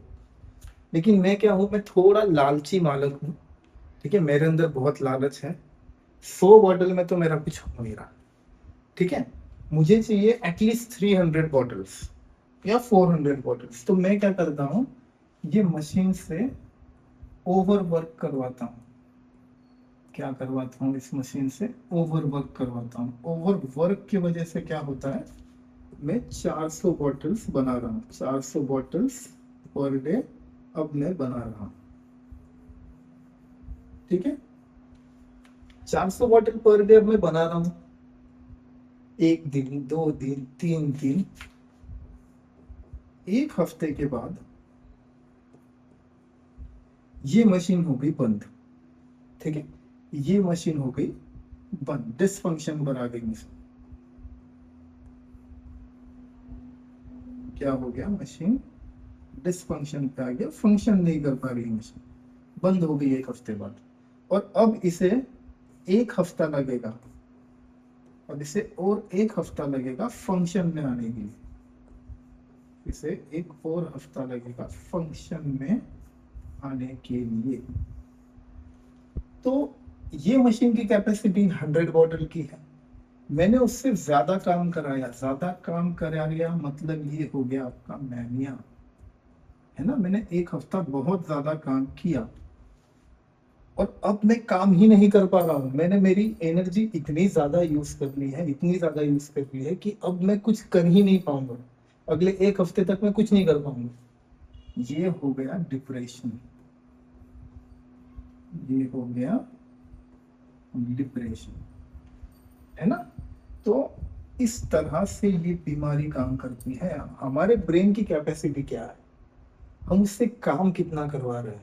लेकिन मैं क्या हूं? मैं थोड़ा लालची मालक हूं। ठीक है, मेरे अंदर बहुत लालच है। 100 बॉटल में तो मेरा कुछ हो नहीं रहा। ठीक है, मुझे चाहिए एटलीस्ट 300 बॉटल्स या 400 बॉटल्स। तो मैं क्या करता हूँ, ये मशीन से ओवर वर्क करवाता हूँ। क्या करवाता हूँ इस मशीन से, ओवर वर्क करवाता हूँ। ओवर वर्क की वजह से क्या होता है, मैं 400 बॉटल्स बना रहा हूँ, 400 बॉटल्स पर डे अब मैं बना रहा हूँ। ठीक है, 400 बॉटल पर डे अब मैं बना रहा हूँ। 1 दिन, 2 दिन, 3 दिन, 1 हफ्ते के बाद ये मशीन हो गई बंद। ठीक है, ये मशीन हो गई बंद, डिसफंक्शन पर आ गई मशीन। क्या हो गया, मशीन डिसफंक्शन पे आ गया, फंक्शन नहीं कर पा रही मशीन, बंद हो गई 1 हफ्ते बाद। और अब इसे 1 हफ्ता लगेगा, अब इसे और 1 हफ्ता लगेगा फंक्शन में आने के लिए, इसे एक और हफ्ता लगेगा फंक्शन में आने के लिए। तो ये मशीन की कैपेसिटी 100 बॉटल की है, मैंने उससे ज्यादा काम कराया, ज्यादा काम कराया मतलब ये हो गया आपका मैनिया, है ना। मैंने 1 हफ्ता बहुत ज्यादा काम किया और अब मैं काम ही नहीं कर पा रहा हूँ। मैंने मेरी एनर्जी इतनी ज्यादा यूज कर ली है, इतनी ज्यादा यूज कर ली है कि अब मैं कुछ कर ही नहीं पाऊंगा, अगले 1 हफ्ते तक मैं कुछ नहीं कर पाऊंगा। ये हो गया डिप्रेशन, ये हो गया डिप्रेशन, है ना। तो इस तरह से ये बीमारी काम करती है। हमारे ब्रेन की कैपेसिटी क्या है, हम उससे काम कितना करवा रहे हैं,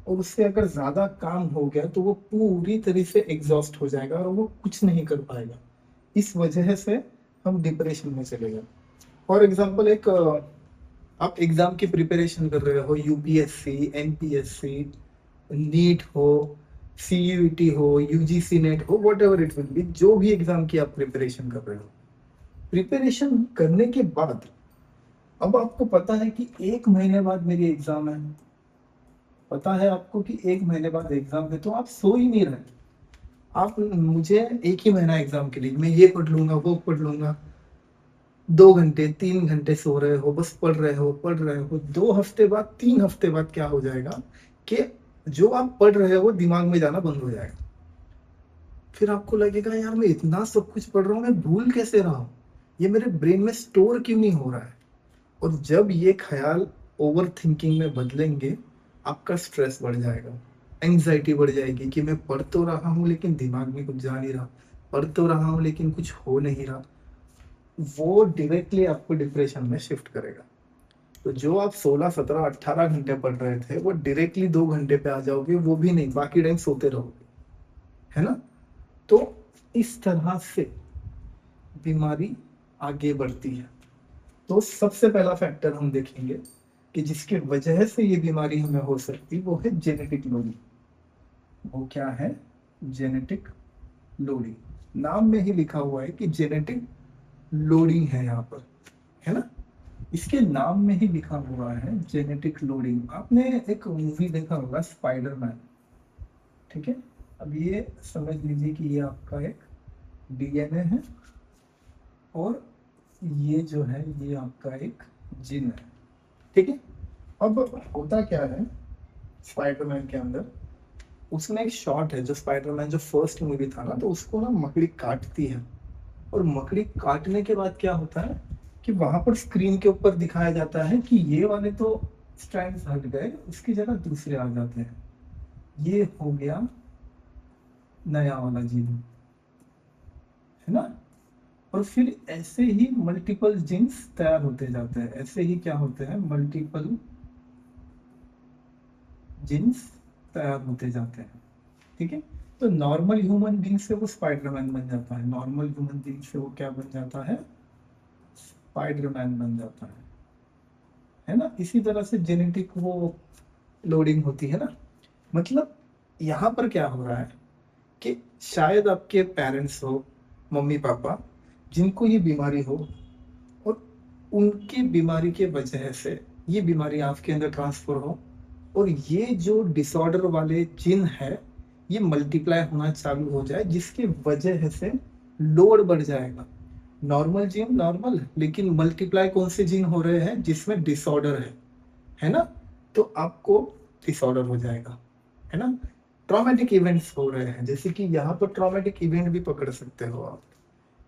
और उससे अगर ज्यादा काम हो गया तो वो पूरी तरह से एग्जॉस्ट हो जाएगा और वो कुछ नहीं कर पाएगा। इस वजह से हम डिप्रेशन में चले गए। फॉर एग्जाम्पल, एक आप एग्जाम की प्रिपरेशन कर रहे हो, यूपीएससी, एमपीएससी, नीट हो, सीयूईटी हो, यूजीसी नेट हो, what ever it will be, जो भी एग्जाम की आप प्रिपरेशन कर रहे हो, प्रिपरेशन करने के बाद अब आपको पता है कि 1 महीने बाद मेरी एग्जाम है, पता है आपको कि 1 महीने बाद एग्जाम है, तो आप सो ही नहीं रहे। आप, मुझे 1 ही महीना एग्जाम के लिए मैं ये पढ़ लूंगा, वो पढ़ लूंगा, 2 घंटे 3 घंटे सो रहे हो, बस पढ़ रहे हो पढ़ रहे हो। 2 हफ्ते बाद, 3 हफ्ते बाद क्या हो जाएगा कि जो आप पढ़ रहे हो दिमाग में जाना बंद हो जाएगा। फिर आपको लगेगा यार मैं इतना सब कुछ पढ़ रहा हूँ, मैं भूल कैसे रहा हूँ, ये मेरे ब्रेन में स्टोर क्यों नहीं हो रहा है। और जब ये ख्याल ओवर थिंकिंग में बदलेंगे, आपका स्ट्रेस बढ़ जाएगा, एंग्जाइटी बढ़ जाएगी कि मैं पढ़ तो रहा हूँ लेकिन दिमाग में कुछ जा नहीं रहा, पढ़ तो रहा हूँ लेकिन कुछ हो नहीं रहा। वो डायरेक्टली आपको डिप्रेशन में शिफ्ट करेगा। तो जो आप 16, 17, 18 घंटे पढ़ रहे थे वो डायरेक्टली 2 घंटे पे आ जाओगे, वो भी नहीं, बाकी टाइम सोते रहोगे, है ना। तो इस तरह से बीमारी आगे बढ़ती है। तो सबसे पहला फैक्टर हम देखेंगे कि जिसकी वजह से ये बीमारी हमें हो सकती, वो है जेनेटिक लोडिंग। वो क्या है, जेनेटिक लोडिंग। नाम में ही लिखा हुआ है कि जेनेटिक लोडिंग है यहाँ पर, है ना। इसके नाम में ही लिखा हुआ है जेनेटिक लोडिंग। आपने एक मूवी देखा होगा स्पाइडरमैन, ठीक है। अब ये समझ लीजिए कि ये आपका एक डीएनए है और ये जो है ये आपका एक जीन है, ठीक है। अब होता क्या है स्पाइडरमैन के अंदर, उसमें एक शॉट है, जो स्पाइडरमैन जो फर्स्ट मूवी था ना, तो उसको ना मकड़ी काटती है, और मकड़ी काटने के बाद क्या होता है कि वहां पर स्क्रीन के ऊपर दिखाया जाता है कि ये वाले तो स्ट्रैंड्स हट गए, उसकी जगह दूसरे आ जाते हैं। ये हो गया नया वाला जीन, है ना। और फिर ऐसे ही मल्टीपल जीन्स तैयार होते जाते हैं, ऐसे ही क्या होते हैं, मल्टीपल जीन्स तैयार होते जाते हैं, ठीक है। तो नॉर्मल ह्यूमन बींग से वो स्पाइडरमैन बन जाता है, नॉर्मल ह्यूमन बींग से वो क्या बन जाता है, स्पाइडरमैन बन जाता है ना। इसी तरह से जेनेटिक वो लोडिंग होती है ना। मतलब यहाँ पर क्या हो रहा है कि शायद आपके पेरेंट्स हो, मम्मी पापा, जिनको ये बीमारी हो, और उनकी बीमारी के वजह से ये बीमारी आपके अंदर ट्रांसफर हो, और ये जो डिसऑर्डर वाले जिन है ये मल्टीप्लाई होना चालू हो जाए, जिसकी वजह से लोड बढ़ जाएगा। नॉर्मल जीन नॉर्मल, लेकिन मल्टीप्लाई कौन से जीन हो रहे हैं, जिसमें डिसऑर्डर है ना। तो आपको डिसऑर्डर हो जाएगा, है ना। ट्रॉमेटिक इवेंट्स हो रहे हैं, जैसे कि यहाँ पर ट्रॉमेटिक इवेंट भी पकड़ सकते हो आप।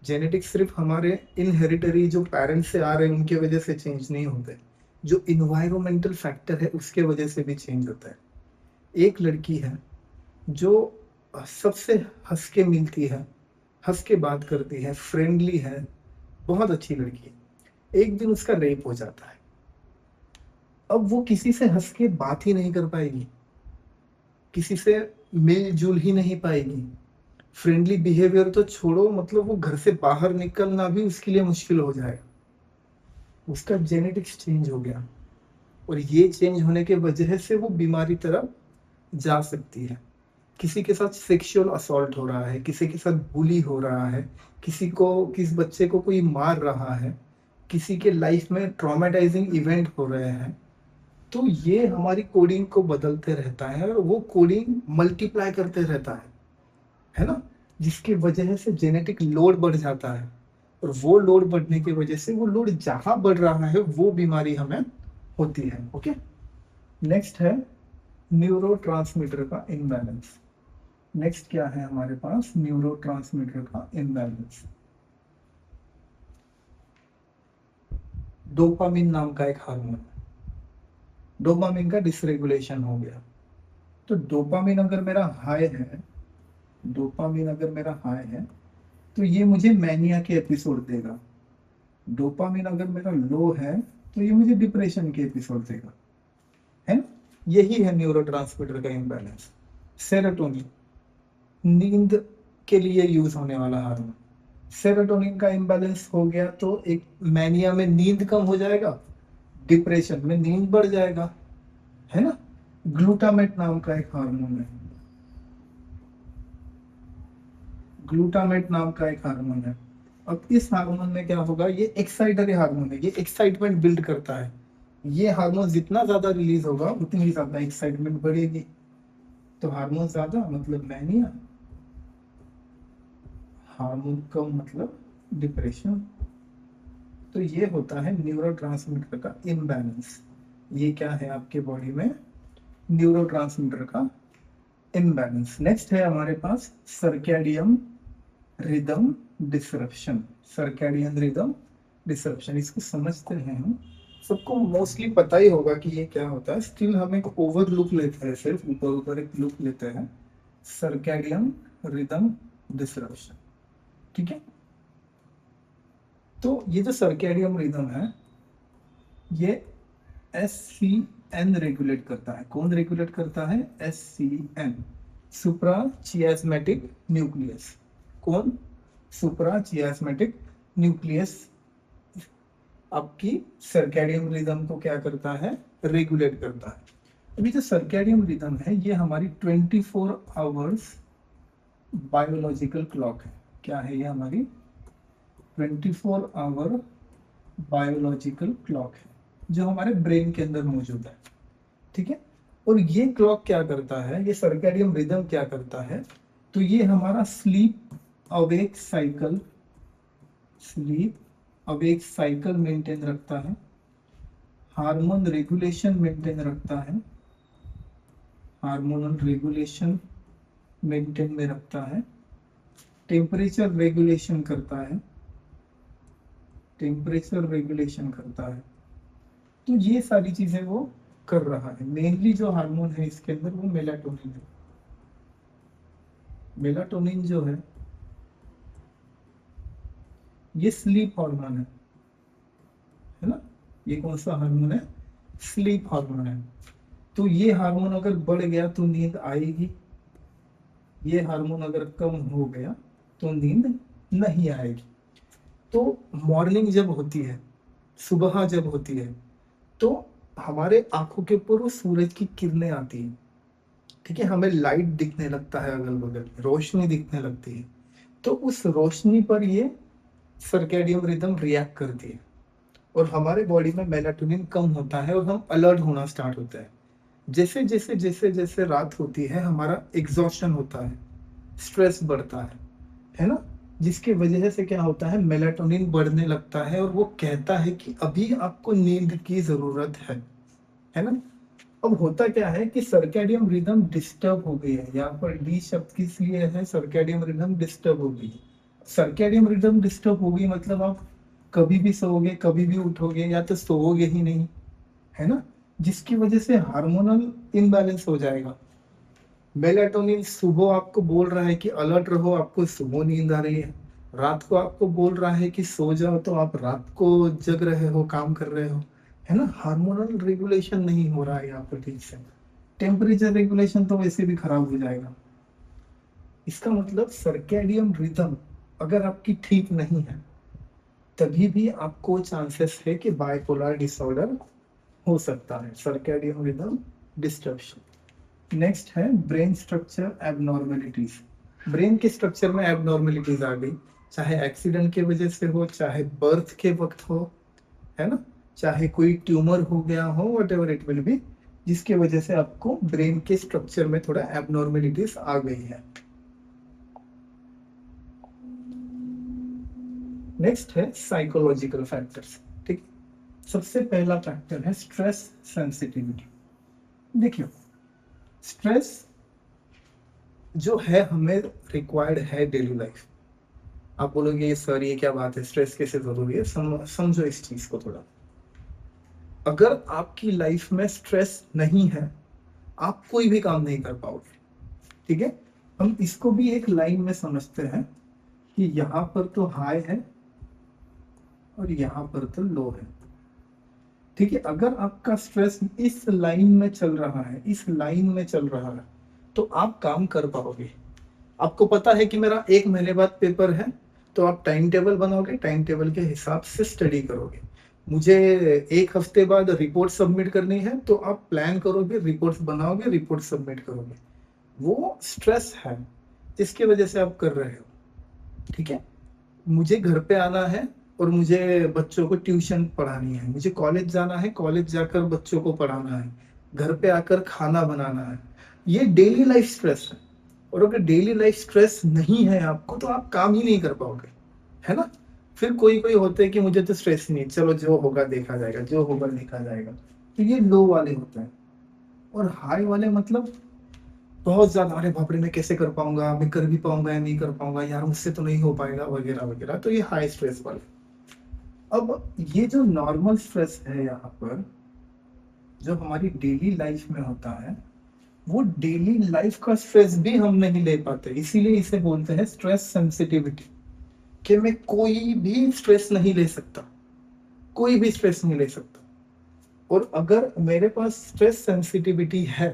जेनेटिक्स सिर्फ हमारे इनहेरिटरी जो पेरेंट्स से आ रहे हैं उनके वजह से चेंज नहीं होते, जो इन्वायरमेंटल फैक्टर है उसके वजह से भी चेंज होता है। एक लड़की है जो सबसे हंस के मिलती है, हंस के बात करती है, फ्रेंडली है, बहुत अच्छी लड़की है। एक दिन उसका रेप हो जाता है। अब वो किसी से हंस के बात ही नहीं कर पाएगी, किसी से मिलजुल ही नहीं पाएगी। फ्रेंडली बिहेवियर तो छोड़ो, मतलब वो घर से बाहर निकलना भी उसके लिए मुश्किल हो जाएगा। उसका जेनेटिक्स चेंज हो गया, और ये चेंज होने के वजह से वो बीमारी तरफ जा सकती है। किसी के साथ सेक्सुअल असॉल्ट हो रहा है, किसी के साथ बुली हो रहा है, किस बच्चे को कोई मार रहा है, किसी के लाइफ में ट्रॉमेटाइजिंग इवेंट हो रहे हैं, तो ये हमारी कोडिंग को बदलते रहता है और वो कोडिंग मल्टीप्लाई करते रहता है ना, जिसकी वजह से जेनेटिक लोड बढ़ जाता है, और वो लोड बढ़ने की वजह से वो लोड जहां बढ़ रहा है वो बीमारी हमें होती है। ओके, नेक्स्ट है न्यूरोट्रांसमीटर का इम्बैलेंस। नेक्स्ट क्या है हमारे पास, न्यूरोट्रांसमीटर का इम्बैलेंस। डोपामिन नाम का एक हार्मोन है, डोपामिन का डिसरेगुलेशन हो गया। तो डोपामिन अगर मेरा हाई है, डोपामिन अगर मेरा हाई है तो ये मुझे मैनिया के एपिसोड देगा। डोपामिन अगर मेरा लो है तो ये मुझे डिप्रेशन के एपिसोड देगा, है ना। यही है न्यूरोट्रांसमीटर का इम्बैलेंस। सेरोटोनिन, नींद के लिए यूज होने वाला हार्मोन, सेरोटोनिन का इम्बैलेंस हो गया तो एक मैनिया में नींद कम हो जाएगा, डिप्रेशन में नींद बढ़ जाएगा, है ना। ग्लूटामेट नाम का एक हार्मोन है, ग्लूटामेट नाम का एक हार्मोन है। अब इस हार्मोन में क्या होगा, ये एक्साइटरी हार्मोन है, ये एक्साइटमेंट बिल्ड करता है। ये हार्मोन जितना ज्यादा रिलीज होगा उतनी ज्यादा एक्साइटमेंट बढ़ेगी। तो हार्मोन ज्यादा मतलब मैनिया, हार्मोन कम मतलब डिप्रेशन। तो ये होता है न्यूरोट्रांसमीटर का इम्बैलेंस। ये क्या है आपके बॉडी में, न्यूरोट्रांसमीटर का इम्बैलेंस। नेक्स्ट है हमारे पास circadian rhythm disruption. Circadian rhythm disruption, इसको समझते हैं हम, सबको मोस्टली पता ही होगा कि ये क्या होता है, स्टिल हम एक ओवर लुक लेते हैं, सिर्फ ऊपर ऊपर एक लुक लेते हैं। सर्कैडियन रिदम डिसरप्शन, ठीक है। तो ये जो सर्कैडियन रिदम है ये SCN रेगुलेट करता है। कौन रेगुलेट करता है, SCN, सुप्रा चियास्मेटिक न्यूक्लियस। कौन, सुप्रा चियास्मेटिक न्यूक्लियस आपकी सर्कैडियन रिदम को क्या करता है, रेगुलेट करता है। अभी जो सर्कैडियन रिदम है ये हमारी 24 आवर्स बायोलॉजिकल क्लॉक है। क्या है ये हमारी 24 आवर बायोलॉजिकल क्लॉक है जो हमारे ब्रेन के अंदर मौजूद है, ठीक है। और ये क्लॉक क्या करता है, ये सर्कैडियन रिदम क्या करता है, तो ये हमारा sleep awake cycle, sleep awake cycle maintain रखता है, हार्मोन रेगुलेशन मेंटेन रखता है, हार्मोनल रेगुलेशन मेंटेन में रखता है, टेम्परेचर रेगुलेशन करता है, टेम्परेचर रेगुलेशन करता है। तो ये सारी चीजें वो कर रहा है। मेनली जो हार्मोन है इसके अंदर वो मेलाटोनिन है। मेलाटोनिन जो है ये स्लीप हार्मोन है ना। ये कौन सा हार्मोन है, स्लीप हार्मोन है। तो ये हार्मोन अगर बढ़ गया तो नींद आएगी, ये हार्मोन अगर कम हो गया तो नींद नहीं आएगी। तो मॉर्निंग जब होती है, सुबह जब होती है, तो हमारे आंखों के ऊपर वो सूरज की किरणें आती हैं, ठीक है, हमें लाइट दिखने लगता है, अगल बगल रोशनी दिखने लगती है। तो उस रोशनी पर ये सर्कैडियन रिदम रिएक्ट करती है और हमारे बॉडी में मेलाटोनिन कम होता है और हम अलर्ट होना स्टार्ट होता है। जैसे जैसे जैसे जैसे रात होती है हमारा एग्जॉस्शन होता है, स्ट्रेस बढ़ता है ना, जिसकी वजह से क्या होता है, मेलाटोनिन बढ़ने लगता है और वो कहता है कि अभी आपको नींद की जरूरत है ना। अब होता क्या है कि सर्कैडियन रिदम डिस्टर्ब हो गई है, यहाँ पर डी शब्द किस लिए है, सर्कैडियन रिदम डिस्टर्ब हो गई। सर्कैडियन रिदम डिस्टर्ब हो गई मतलब आप कभी भी सोओगे कभी भी उठोगे या तो सोओगे ही नहीं, है ना, जिसकी वजह से हार्मोनल इम्बैलेंस हो जाएगा। मेलाटोनिन सुबह आपको बोल रहा है कि अलर्ट रहो, आपको सुबह नींद आ रही है, रात को आपको बोल रहा है कि सो जाओ, तो आप रात को जग रहे हो, काम कर रहे हो, है ना। हार्मोनल रेगुलेशन नहीं हो रहा है यहाँ पर ठीक से। टेम्परेचर रेगुलेशन तो वैसे भी खराब हो जाएगा। इसका मतलब सर्कैडियन रिदम अगर आपकी ठीक नहीं है तभी भी आपको चांसेस है कि बाइपोलर डिसऑर्डर हो सकता है, सर्कैडियन रिदम डिस्टर्बन। नेक्स्ट है ब्रेन स्ट्रक्चर एबनॉर्मेलिटीज। ब्रेन के स्ट्रक्चर में एबनॉर्मेलिटीज आ गई, चाहे एक्सीडेंट की वजह से हो, चाहे बर्थ के वक्त हो, है ना, चाहे कोई ट्यूमर हो गया हो, what ever it will be, जिसके वजह से आपको ब्रेन के स्ट्रक्चर में थोड़ा एबनॉर्मेलिटीज आ गई है। नेक्स्ट है साइकोलॉजिकल फैक्टर्स। ठीक, सबसे पहला फैक्टर है स्ट्रेस सेंसिटिविटी। देखिए, स्ट्रेस जो है हमें रिक्वायर्ड है डेली लाइफ। आप बोलोगे सर ये क्या बात है, स्ट्रेस कैसे जरूरी है, समझो इस चीज को थोड़ा। अगर आपकी लाइफ में स्ट्रेस नहीं है आप कोई भी काम नहीं कर पाओगे। ठीक है, हम इसको भी एक लाइन में समझते हैं कि यहाँ पर तो हाई है और यहाँ पर तो लो है। ठीक है, अगर आपका स्ट्रेस इस लाइन में चल रहा है, इस लाइन में चल रहा है, तो आप काम कर पाओगे। आपको पता है कि मेरा 1 महीने बाद पेपर है, तो आप टाइम टेबल बनाओगे, टाइम टेबल के हिसाब से स्टडी करोगे। मुझे 1 हफ्ते बाद रिपोर्ट सबमिट करनी है, तो आप प्लान करोगे, रिपोर्ट बनाओगे, रिपोर्ट सबमिट करोगे। वो स्ट्रेस है जिसकी वजह से आप कर रहे हो। ठीक है, मुझे घर पे आना है और मुझे बच्चों को ट्यूशन पढ़ानी है, मुझे कॉलेज जाना है, कॉलेज जाकर बच्चों को पढ़ाना है, घर पे आकर खाना बनाना है, ये डेली लाइफ स्ट्रेस है। और अगर डेली लाइफ स्ट्रेस नहीं है आपको तो आप काम ही नहीं कर पाओगे, है ना। फिर कोई कोई होते हैं कि मुझे तो स्ट्रेस नहीं, चलो जो होगा देखा जाएगा, जो होगा देखा जाएगा, तो ये लो वाले होते हैं। और हाई वाले मतलब बहुत ज्यादा, अरे बाप रे मैं कैसे कर पाऊंगा, मैं कर भी पाऊंगा या नहीं कर पाऊंगा, यार मुझसे तो नहीं हो पाएगा, वगैरह वगैरह, तो ये हाई स्ट्रेस वाले। अब ये जो नॉर्मल स्ट्रेस है यहाँ पर, जो हमारी डेली लाइफ में होता है, वो डेली लाइफ का स्ट्रेस भी हम नहीं ले पाते, इसीलिए इसे बोलते हैं स्ट्रेस सेंसिटिविटी। कि मैं कोई भी स्ट्रेस नहीं ले सकता, कोई भी स्ट्रेस नहीं ले सकता। और अगर मेरे पास स्ट्रेस सेंसिटिविटी है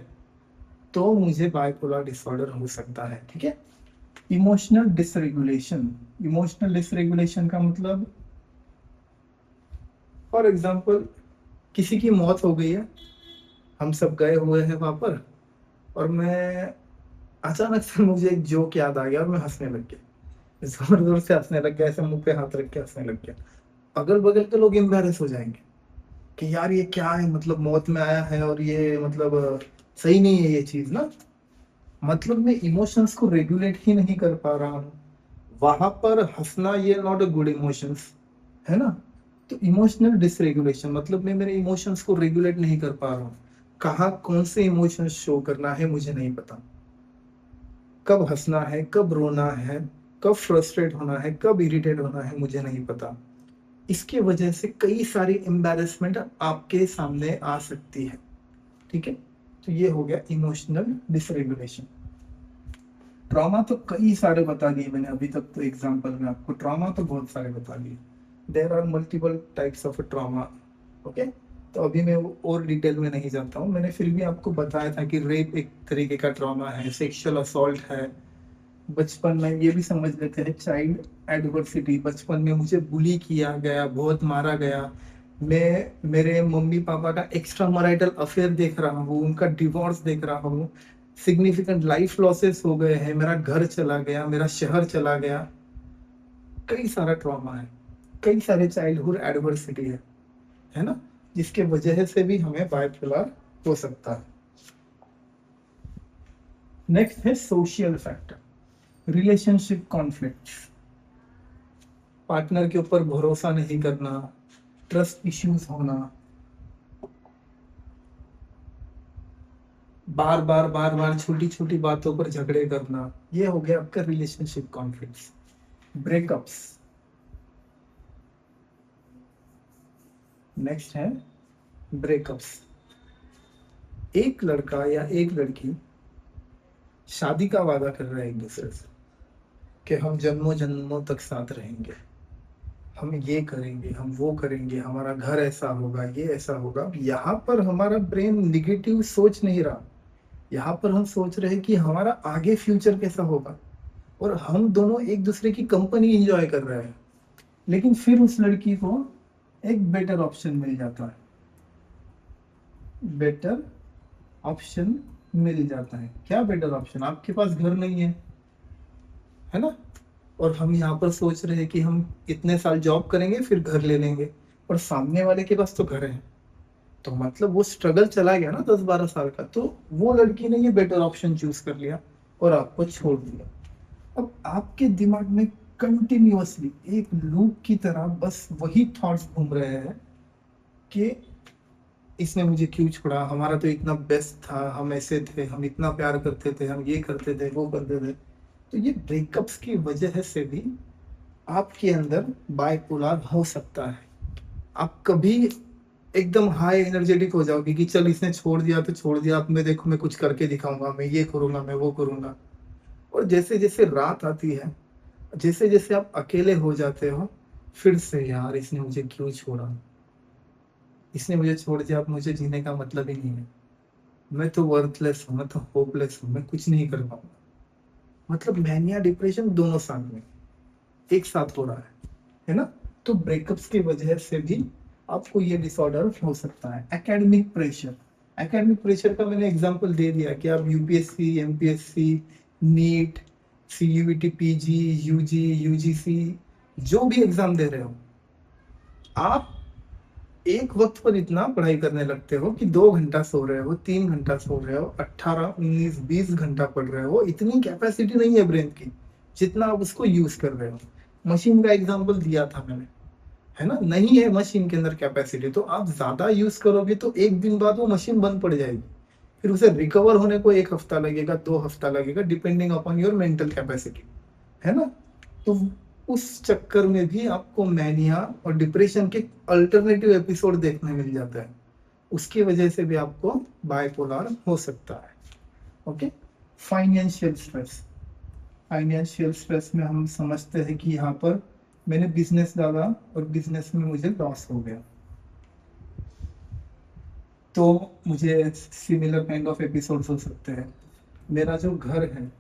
तो मुझे बाइपोलर डिसऑर्डर हो सकता है। ठीक है, इमोशनल डिसरेगुलेशन। इमोशनल डिसरेगुलेशन का मतलब, फॉर एग्जाम्पल किसी की मौत हो गई है, हम सब गए हुए हैं वहां पर, और मैं अचानक से मुझे एक जोक याद आ गया और मैं हंसने लग गया, जोर जोर से हंसने लग गया, ऐसे मुंह पे हाथ रख के हंसने लग गया। अगल बगल के लोग एम्बेरस हो जाएंगे कि यार ये क्या है, मतलब मौत में आया है और ये मतलब सही नहीं है ये चीज ना। मतलब मैं इमोशंस को रेगुलेट ही नहीं कर पा रहा हूँ, वहां पर हंसना ये नॉट अ गुड इमोशंस, है ना। तो इमोशनल डिसरेगुलेशन मतलब मैं मेरे इमोशंस को रेगुलेट नहीं कर पा रहा हूँ, कहाँ कौन से इमोशंस शो करना है मुझे नहीं पता, कब हंसना है, कब रोना है, कब फ्रस्ट्रेट होना है, कब इरिटेट होना है, मुझे नहीं पता। इसके वजह से कई सारी एम्बैरेसमेंट आपके सामने आ सकती है। ठीक है, तो ये हो गया इमोशनल डिसरेगुलेशन। ट्रॉमा तो कई सारे बता दिए मैंने अभी तक, तो एग्जांपल में आपको ट्रॉमा तो बहुत सारे बता दिए। There are multiple types of trauma. Okay, तो अभी मैं और डिटेल में नहीं जाता हूँ, मैंने फिर भी आपको बताया था कि रेप एक तरीके का ट्रॉमा है, सेक्सुअल असॉल्ट है। बचपन में ये भी समझ लेते हैं चाइल्ड एडवर्सिटी, बचपन में मुझे बुली किया गया, बहुत मारा गया, मैं मेरे मम्मी पापा का एक्स्ट्रा मैरिटल अफेयर देख रहा हूँ, उनका डिवोर्स देख रहा हूँ, सिग्निफिकेंट लाइफ लॉसेस हो गए हैं, मेरा घर चला गया, मेरा शहर चला गया, कई सारा ट्रॉमा है, कई सारे चाइल्डहुड एडवर्सिटी है ना, जिसके वजह से भी हमें बाइपोलर हो सकता है। नेक्स्ट है social factor, relationship conflicts. Partner के ऊपर भरोसा नहीं करना, ट्रस्ट इश्यूज होना, बार बार छोटी छोटी बातों पर झगड़े करना, ये हो गया आपका रिलेशनशिप कॉन्फ्लिक्ट्स। ब्रेकअप्स। नेक्स्ट है ब्रेकअप्स। एक लड़का या एक लड़की शादी का वादा कर रहे हैं एक दूसरे से कि हम जन्मों जन्मों तक साथ रहेंगे, हम ये करेंगे, हम वो करेंगे, हमारा घर ऐसा होगा, ये ऐसा होगा। यहाँ पर हमारा ब्रेन निगेटिव सोच नहीं रहा, यहाँ पर हम सोच रहे हैं कि हमारा आगे फ्यूचर कैसा होगा, और हम दोनों एक दूसरे की कंपनी एंजॉय कर रहे हैं। लेकिन फिर उस लड़की को एक बेटर ऑप्शन मिल जाता है, बेटर ऑप्शन मिल जाता है। क्या बेटर ऑप्शन? आपके पास घर नहीं है ना, और हम यहाँ पर सोच रहे हैं कि हम इतने साल जॉब करेंगे फिर घर ले लेंगे, और सामने वाले के पास तो घर है। तो मतलब वो स्ट्रगल चला गया ना 10-12 साल का। तो वो लड़की ने ये बेटर ऑप्शन चूज कर लिया और आपको छोड़ दिया। अब आपके दिमाग में कंटिन्यूअसली एक लूप की तरह बस वही थॉट्स घूम रहे हैं कि इसने मुझे क्यों छोड़ा, हमारा तो इतना बेस्ट था, हम ऐसे थे, हम इतना प्यार करते थे, हम ये करते थे, वो करते थे। तो ये ब्रेकअप्स की वजह से भी आपके अंदर बाइपोलर हो सकता है। आप कभी एकदम हाई एनर्जेटिक हो जाओगे कि चल इसने छोड़ दिया तो छोड़ दिया, अब मैं देखो मैं कुछ करके दिखाऊंगा, मैं ये करूंगा, मैं वो करूंगा। और जैसे जैसे रात आती है, जैसे जैसे आप अकेले हो जाते हो, फिर से यार इसने मुझे क्यों छोड़ा, इसने मुझे छोड़ दिया, अब मुझे जीने का मतलब ही नहीं है, मैं तो वर्थलेस हूँ, मैं तो होपलेस हूँ, मैं कुछ नहीं कर पाऊंगा। मतलब मैनिया डिप्रेशन दोनों साथ में एक साथ हो रहा है ना। तो ब्रेकअप्स की वजह से भी आपको ये डिसऑर्डर हो सकता है। Academic pressure. एकेडमिक प्रेशर का मैंने एग्जांपल दे दिया कि आप UPSC, MPSC, NEET, CUET, PG, UG, UGC, जो भी एग्जाम दे रहे हो, आप एक वक्त पर इतना पढ़ाई करने लगते हो कि 2 घंटा सो रहे हो, 3 घंटा सो रहे हो, 18, 19, 20 घंटा पढ़ रहे हो। इतनी कैपेसिटी नहीं है ब्रेन की जितना आप उसको यूज कर रहे हो। मशीन का एग्जांपल दिया था मैंने, है ना। नहीं है मशीन के अंदर कैपेसिटी, तो आप ज्यादा यूज करोगे तो एक दिन बाद वो मशीन बंद पड़ जाएगी। फिर उसे रिकवर होने को 1 हफ्ता लगेगा, 2 हफ्ता लगेगा, depending upon your mental capacity, है ना। तो उस चक्कर में भी आपको मैनिया और डिप्रेशन के अल्टरनेटिव एपिसोड देखने मिल जाता है, उसकी वजह से भी आपको बाइपोलर हो सकता है। Okay. Financial stress. Financial stress में हम समझते हैं कि यहाँ पर मैंने बिजनेस डाला और बिजनेस में मुझे लॉस हो गया, तो मुझे सिमिलर काइंड ऑफ एपिसोड्स हो सकते हैं। मेरा जो घर है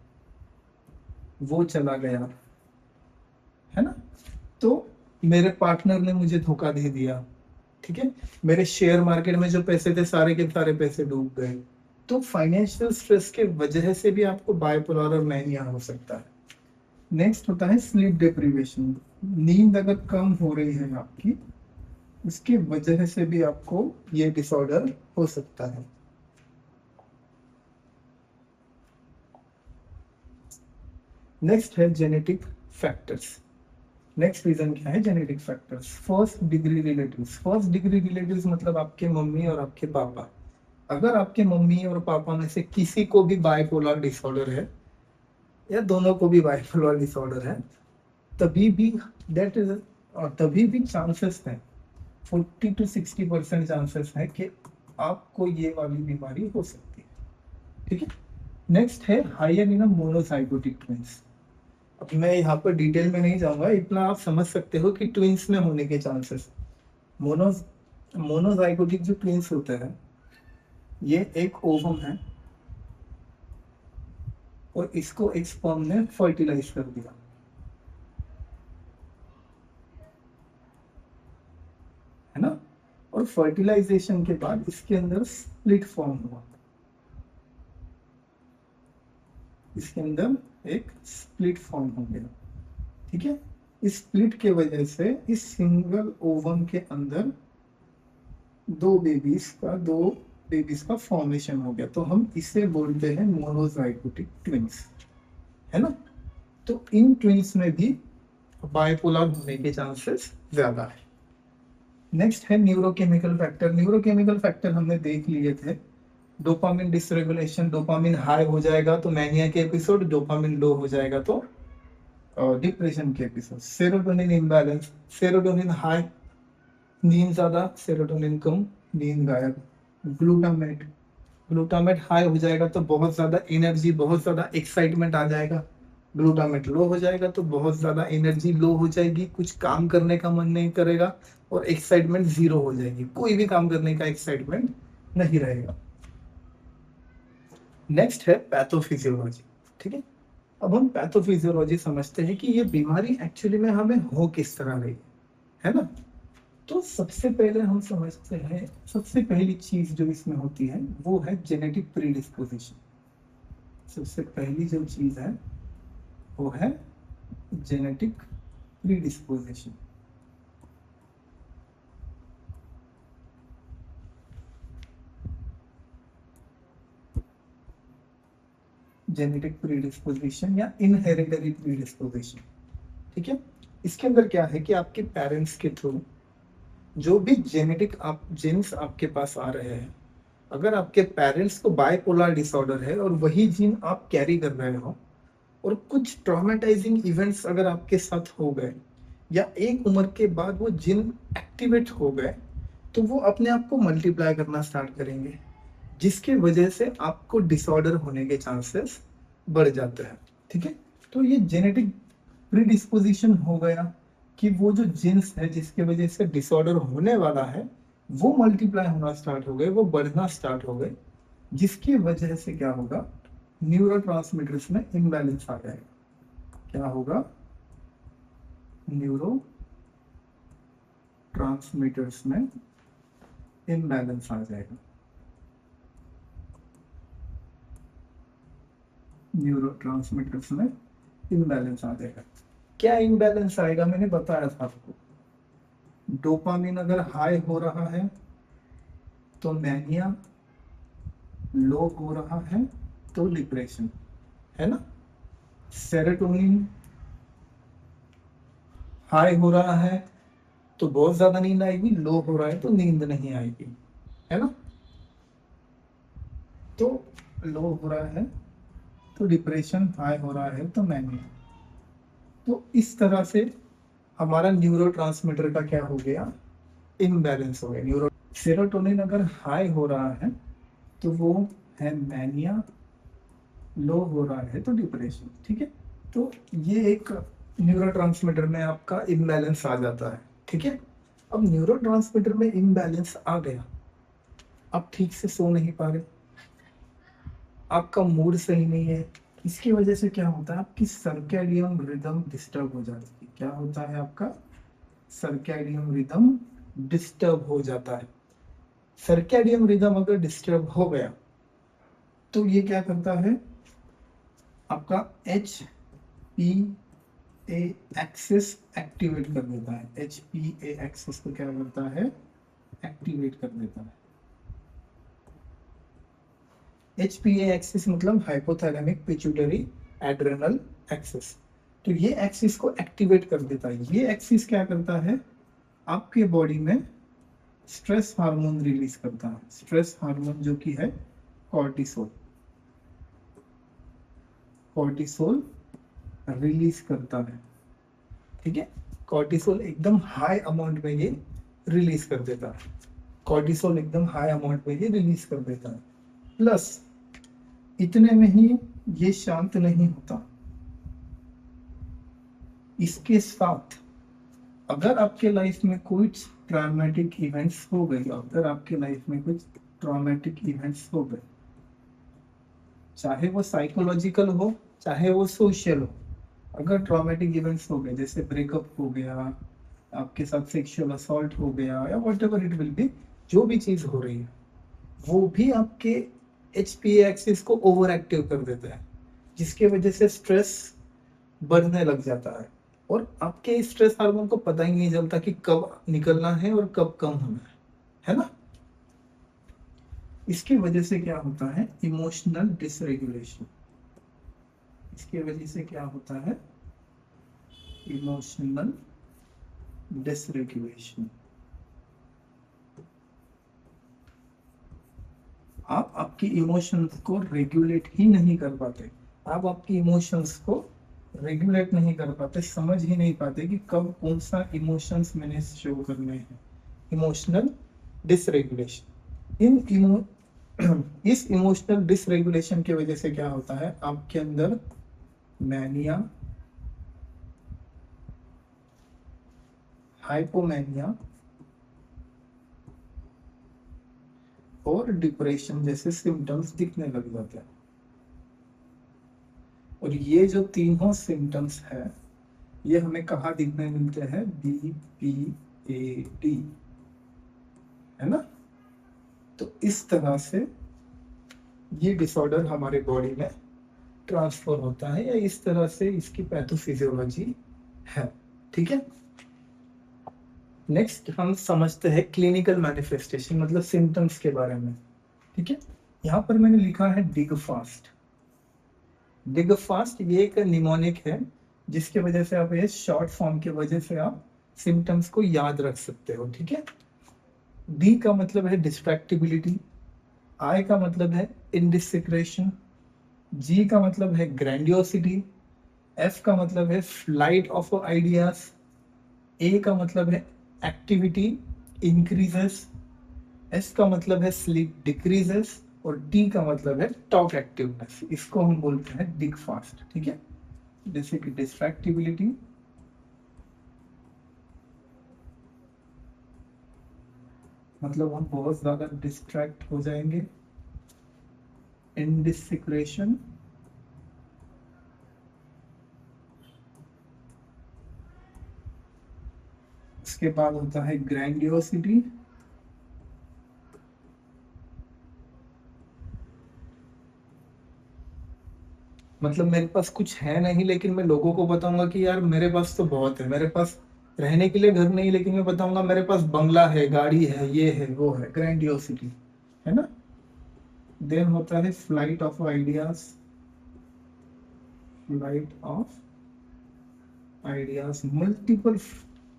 वो चला गया, है ना। तो मेरे पार्टनर ने मुझे धोखा दे दिया, ठीक है। मेरे शेयर मार्केट में जो पैसे थे सारे के सारे पैसे डूब गए। तो फाइनेंशियल स्ट्रेस के वजह से भी आपको बाइपोलर और मैनिया हो सकता है। नेक्स्ट होता है स्लीप डिप्रीवेशन। नींद अगर कम हो रही है आपकी, उसकी वजह से भी आपको ये डिसऑर्डर हो सकता है। नेक्स्ट है जेनेटिक फैक्टर्स। नेक्स्ट रीजन क्या है? Genetic factors. First degree relatives. First degree relatives मतलब आपके मम्मी और आपके पापा। अगर आपके मम्मी और पापा में से किसी को भी बाइपोलर डिसऑर्डर है, या दोनों को भी बाइपोलर डिसऑर्डर है, तभी भी दैट इज तभी भी चांसेस है, 40 to 60% चांसेस है कि आपको ये वाली बीमारी हो सकती है, ठीक है। नेक्स्ट है हायर इन मोनोजाइगोटिक ट्विंस। अब मैं यहाँ पर डिटेल में नहीं जाऊंगा, इतना आप समझ सकते हो कि ट्विंस में होने के चांसेस। मोनो मोनोजाइगोटिक जो ट्विंस होते हैं, ये एक ओवम है और इसको एक स्पर्म ने फर्टिलाइज कर दिया, है ना। और फर्टिलाइजेशन के बाद इसके अंदर स्प्लिट फॉर्म हुआ, इसके अंदर एक स्प्लिट फॉर्म हो गया, ठीक है। इस स्प्लिट के वजह से इस सिंगल ओवम के अंदर दो बेबीज का फॉर्मेशन हो गया, तो हम इसे बोलते हैं मोनोजाइगोटिक ट्विंस, है ना। तो इन ट्विंस में भी बाइपोलर होने के चांसेस ज्यादा है। नेक्स्ट है न्यूरोकेमिकल फैक्टर। न्यूरोकेमिकल फैक्टर हमने देख लिए थे डोपामिन डिसरेगुलेशन, डोपामिन हाई हो जाएगा तो मैनिया के एपिसोड, डोपामिन लो हो जाएगा तो डिप्रेशन के episode. Serotonin imbalance, serotonin high नींद ज्यादा, सेरोटोनिन कम नींद गायब। ग्लूटामेट, ग्लूटामेट हाई हो जाएगा तो बहुत ज्यादा एनर्जी, बहुत ज्यादा एक्साइटमेंट आ जाएगा। ग्लूटामेट लो हो जाएगा तो बहुत ज्यादा एनर्जी लो हो जाएगी, कुछ काम करने का मन नहीं करेगा और एक्साइटमेंट जीरो हो जाएगी, कोई भी काम करने का एक्साइटमेंट नहीं रहेगा। नेक्स्ट है पैथोफिजियोलॉजी। ठीक है, अब हम पैथोफिजियोलॉजी समझते हैं कि ये बीमारी एक्चुअली में हमें हो किस तरह रही है ना। तो सबसे पहले हम समझते हैं, सबसे पहली चीज जो इसमें होती है वो है जेनेटिक प्रीडिस्पोजिशन। सबसे पहली जो चीज है वो है जेनेटिक प्रीडिस्पोजिशन। जेनेटिक प्रीडिस्पोजिशन या इनहेरिटरी प्रीडिस्पोजिशन। ठीक है, इसके अंदर क्या है कि आपके पेरेंट्स के थ्रू जो भी जेनेटिक आप जीन्स आपके पास आ रहे हैं, अगर आपके पेरेंट्स को बाइपोलर डिसऑर्डर है और वही जीन आप कैरी कर रहे हो और कुछ ट्रॉमेटाइजिंग इवेंट्स अगर आपके साथ हो गए या एक उम्र के बाद वो जीन एक्टिवेट हो गए तो वो अपने आप को मल्टीप्लाई करना स्टार्ट करेंगे, जिसकी वजह से आपको डिसऑर्डर होने के चांसेस बढ़ जाते हैं। ठीक है, तो ये जेनेटिक प्रीडिस्पोजिशन हो गया कि वो जो जीन्स है जिसके वजह से डिसऑर्डर होने वाला है वो मल्टीप्लाई होना स्टार्ट हो गए, वो बढ़ना स्टार्ट हो गए, जिसकी वजह से क्या होगा, न्यूरोट्रांसमीटर्स में इम्बैलेंस आ जाएगा। क्या होगा, न्यूरो ट्रांसमीटर्स में इम्बैलेंस आ जाएगा। न्यूरोट्रांसमीटर्स में इम्बैलेंस आ जाएगा। क्या इम्बैलेंस आएगा, मैंने बताया था आपको। डोपामिन अगर हाई हो रहा है तो मैनिया, लो हो रहा है तो डिप्रेशन, है ना। सेरोटोनिन हाई हो रहा है तो बहुत ज्यादा नींद आएगी, लो हो रहा है तो नींद नहीं आएगी, है ना। तो लो हो रहा है तो डिप्रेशन, हाई हो रहा है तो मैनिया। तो इस तरह से हमारा न्यूरोट्रांसमीटर का क्या हो गया, इम्बैलेंस हो गया। न्यूरो सेरोटोनिन अगर हाई हो रहा है तो वो है मैनिया, लो हो रहा है तो डिप्रेशन। ठीक है, तो ये एक न्यूरोट्रांसमीटर में आपका इम्बैलेंस आ जाता है। ठीक है, अब न्यूरोट्रांसमीटर में इम्बैलेंस आ गया, आप ठीक से सो नहीं पा रहे, आपका मूड सही नहीं है, इसकी वजह से क्या होता है, आपकी सर्कैडियन रिदम डिस्टर्ब हो जाती है। क्या होता है, आपका सर्कैडियन रिदम डिस्टर्ब हो जाता है। सर्कैडियन रिदम अगर डिस्टर्ब हो गया तो ये क्या करता है, आपका H P A axis activate कर देता है। एच पी ए एक्सिस को क्या करता है, एक्टिवेट कर देता है। एच पी ए एक्सिस मतलब हाइपोथैलेमिक पिट्यूटरी एड्रेनल एक्सिस। तो ये एक्सिस को एक्टिवेट कर देता है। ये एक्सिस क्या करता है, आपके बॉडी में स्ट्रेस हार्मोन रिलीज करता है। स्ट्रेस हार्मोन जो कि है कॉर्टिसोल, कॉर्टिसोल रिलीज करता है। ठीक है, कॉर्टिसोल एकदम हाई अमाउंट में ये रिलीज कर देता है। कॉर्टिसोल एकदम हाई अमाउंट में ये रिलीज कर देता है। प्लस इतने में ही ये शांत नहीं होता, इसके साथ अगर आपके लाइफ में कुछ ट्रॉमेटिक इवेंट्स हो गई, अगर आपके लाइफ में कुछ ट्रॉमेटिक इवेंट्स हो गए, चाहे वो साइकोलॉजिकल हो चाहे वो सोशल हो, अगर ट्रॉमेटिक इवेंट्स हो गए जैसे ब्रेकअप हो गया, आपके साथ सेक्सुअल असॉल्ट हो गया या what ever it will be, जो भी चीज हो रही है वो भी आपके एच पी एक्सिस को ओवर एक्टिव कर देता है, जिसकी वजह से स्ट्रेस बढ़ने लग जाता है और आपके स्ट्रेस हार्मोन को पता ही नहीं चलता कि कब निकलना है और कब कम होना है ना। इसकी वजह से क्या होता है, इमोशनल डिसरेगुलेशन। इसकी वजह से क्या होता है, इमोशनल डिसरेगुलेशन। आप आपके आपकी इमोशंस को रेगुलेट ही नहीं कर पाते, आप आपकी इमोशंस को रेगुलेट नहीं कर पाते, समझ ही नहीं पाते कि कब कौन सा इमोशंस मैंने शो करने हैं। इमोशनल डिसरेगुलेशन, इस इमोशनल डिसरेगुलेशन की वजह से क्या होता है, आपके अंदर मैनिया, हाइपोमैनिया और डिप्रेशन जैसे सिम्टम्स दिखने लग जाते हैं। और ये जो तीनों सिम्टम्स है ये हमें कहाँ दिखने मिलते हैं, BPAD, है ना। तो इस तरह से ये डिसऑर्डर हमारे बॉडी में ट्रांसफर होता है, या इस तरह से इसकी पैथोफिजियोलॉजी है। ठीक है, नेक्स्ट हम समझते हैं क्लिनिकल मैनिफेस्टेशन मतलब सिम्टम्स के बारे में। ठीक है, यहाँ पर मैंने लिखा है डिग फास्ट। डिग फास्ट ये एक निमोनिक है जिसके वजह से आप ये शॉर्ट फॉर्म की वजह से आप सिम्टम्स को याद रख सकते हो। ठीक है, डी का मतलब है डिस्ट्रैक्टिबिलिटी, आई का मतलब है इंडिसिक्रेशन, जी का मतलब है ग्रैंडियोसिटी, एफ का मतलब है फ्लाइट ऑफ आइडियाज, ए का मतलब है एक्टिविटी इंक्रीजेस, एस का मतलब है स्लीप डिक्रीजेस और टी का मतलब है टॉक एक्टिवनेस। इसको हम बोलते हैं डिग फास्ट। ठीक है, जैसे कि डिस्ट्रैक्टिबिलिटी, मतलब हम बहुत ज्यादा डिस्ट्रैक्ट हो जाएंगे, इंडिसिक्रेशन, उसके बाद होता है ग्रैंडियोसिटी, मतलब मेरे पास कुछ है नहीं लेकिन मैं लोगों को बताऊंगा कि यार मेरे पास तो बहुत है, मेरे पास रहने के लिए घर नहीं लेकिन मैं बताऊंगा मेरे पास बंगला है, गाड़ी है, ये है, वो है, ग्रैंडियोसिटी, है ना। देन होता है flight of ideas, flight of ideas,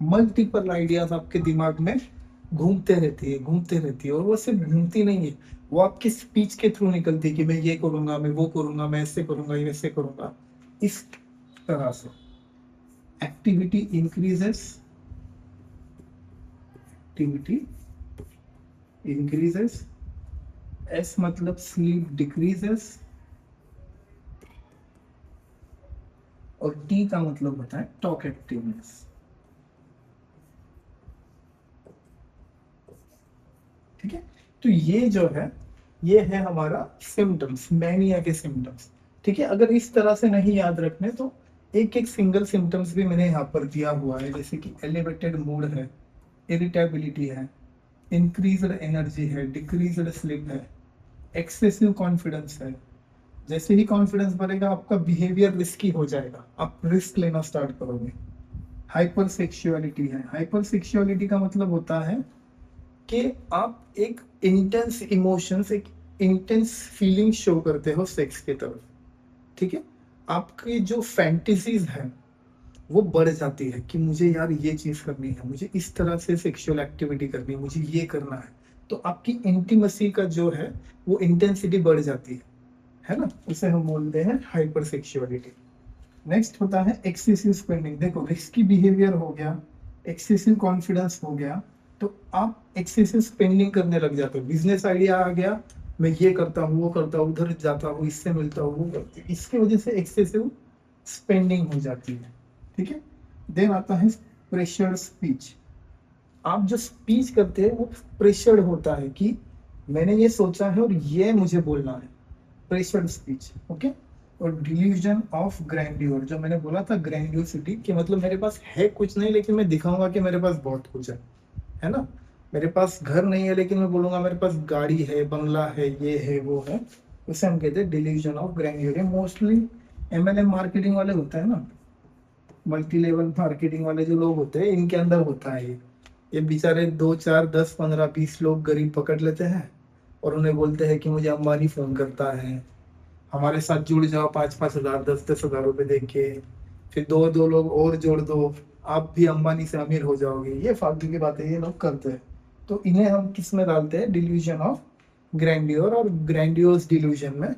multiple ideas आपके दिमाग में घूमते रहती है और वो सिर्फ घूमती नहीं है, वो आपकी स्पीच के थ्रू निकलती है कि मैं ये करूंगा, मैं वो करूंगा, मैं ऐसे करूंगा, ये वैसे करूंगा। इस तरह से activity increases, activity increases, S मतलब स्लीप डिक्रीजेस और टी का मतलब होता है टॉक एक्टिवनेस। ठीक है, तो ये जो है ये है हमारा सिम्टम्स, मैनिया के सिम्टम्स। ठीक है, अगर इस तरह से नहीं याद रखने तो एक एक सिंगल सिम्टम्स भी मैंने यहाँ पर दिया हुआ है, जैसे कि एलिवेटेड मूड है, इरिटेबिलिटी है, इंक्रीज्ड एनर्जी है, डिक्रीज्ड स्लीप है, एक्सेसिव कॉन्फिडेंस है। जैसे ही कॉन्फिडेंस बढ़ेगा आपका बिहेवियर रिस्की हो जाएगा, आप रिस्क लेना स्टार्ट करोगे। हाइपर सेक्सुअलिटी है, हाइपर सेक्सुअलिटी का मतलब होता है कि आप एक इंटेंस इमोशंस, एक इंटेंस फीलिंग शो करते हो सेक्स की तरफ। ठीक है, आपकी जो फैंटेसीज है वो बढ़ जाती है कि मुझे यार ये चीज करनी है, मुझे इस तरह से सेक्सुअल एक्टिविटी करनी है, मुझे ये करना है, तो आपकी इंटीमेसी का जो है वो इंटेंसिटी बढ़ जाती है ना। उसे हम बोलते हैं हाइपर सेक्सुअलिटी। नेक्स्ट होता है एक्सेसिव स्पेंडिंग। देखो, रिस्की बिहेवियर हो गया, एक्सेसिव कॉन्फिडेंस हो गया, तो आप एक्सेसिव स्पेंडिंग करने लग जाते हो। बिजनेस आइडिया आ गया, मैं ये करता हूँ, वो करता हूँ, उधर जाता हूँ, इससे मिलता हूँ, वो करती हूँ, इसकी वजह से एक्सेसिव स्पेंडिंग हो जाती है। ठीक है, देन आता है प्रेशर्ड स्पीच। आप जो स्पीच करते हैं वो प्रेशर्ड होता है कि मैंने ये सोचा है और ये मुझे बोलना है, प्रेशर्ड स्पीच। ओके, और डिल्यूजन ऑफ ग्रैंड्योर, जो मैंने बोला था ग्रैंडियोसिटी, कि मतलब मेरे पास है कुछ नहीं लेकिन मैं दिखाऊंगा कि मेरे पास बहुत कुछ है ना। मेरे पास घर नहीं है लेकिन मैं बोलूंगा मेरे पास गाड़ी है, बंगला है, ये है, वो है। उसे हम कहते हैं delusion of grandeur. Mostly MLM marketing वाले होते हैं ना, मल्टी लेवल मार्केटिंग वाले जो लोग होते हैं, इनके अंदर होता है ये बेचारे 2 4 10 15 20 लोग गरीब पकड़ लेते हैं और उन्हें बोलते हैं कि मुझे अंबानी फोन करता है, हमारे साथ जुड़ जाओ 5 5 हजार 10 10 हजार रुपए दे के, फिर 2 2 लोग और जोड़ दो, आप भी अंबानी से अमीर हो जाओगे। ये फालतू की बातें ये लोग करते हैं, तो इन्हें हम किस में डालते हैं, डिल्यूजन ऑफ ग्रैंडियोर और ग्रैंडियोस डिल्यूजन में,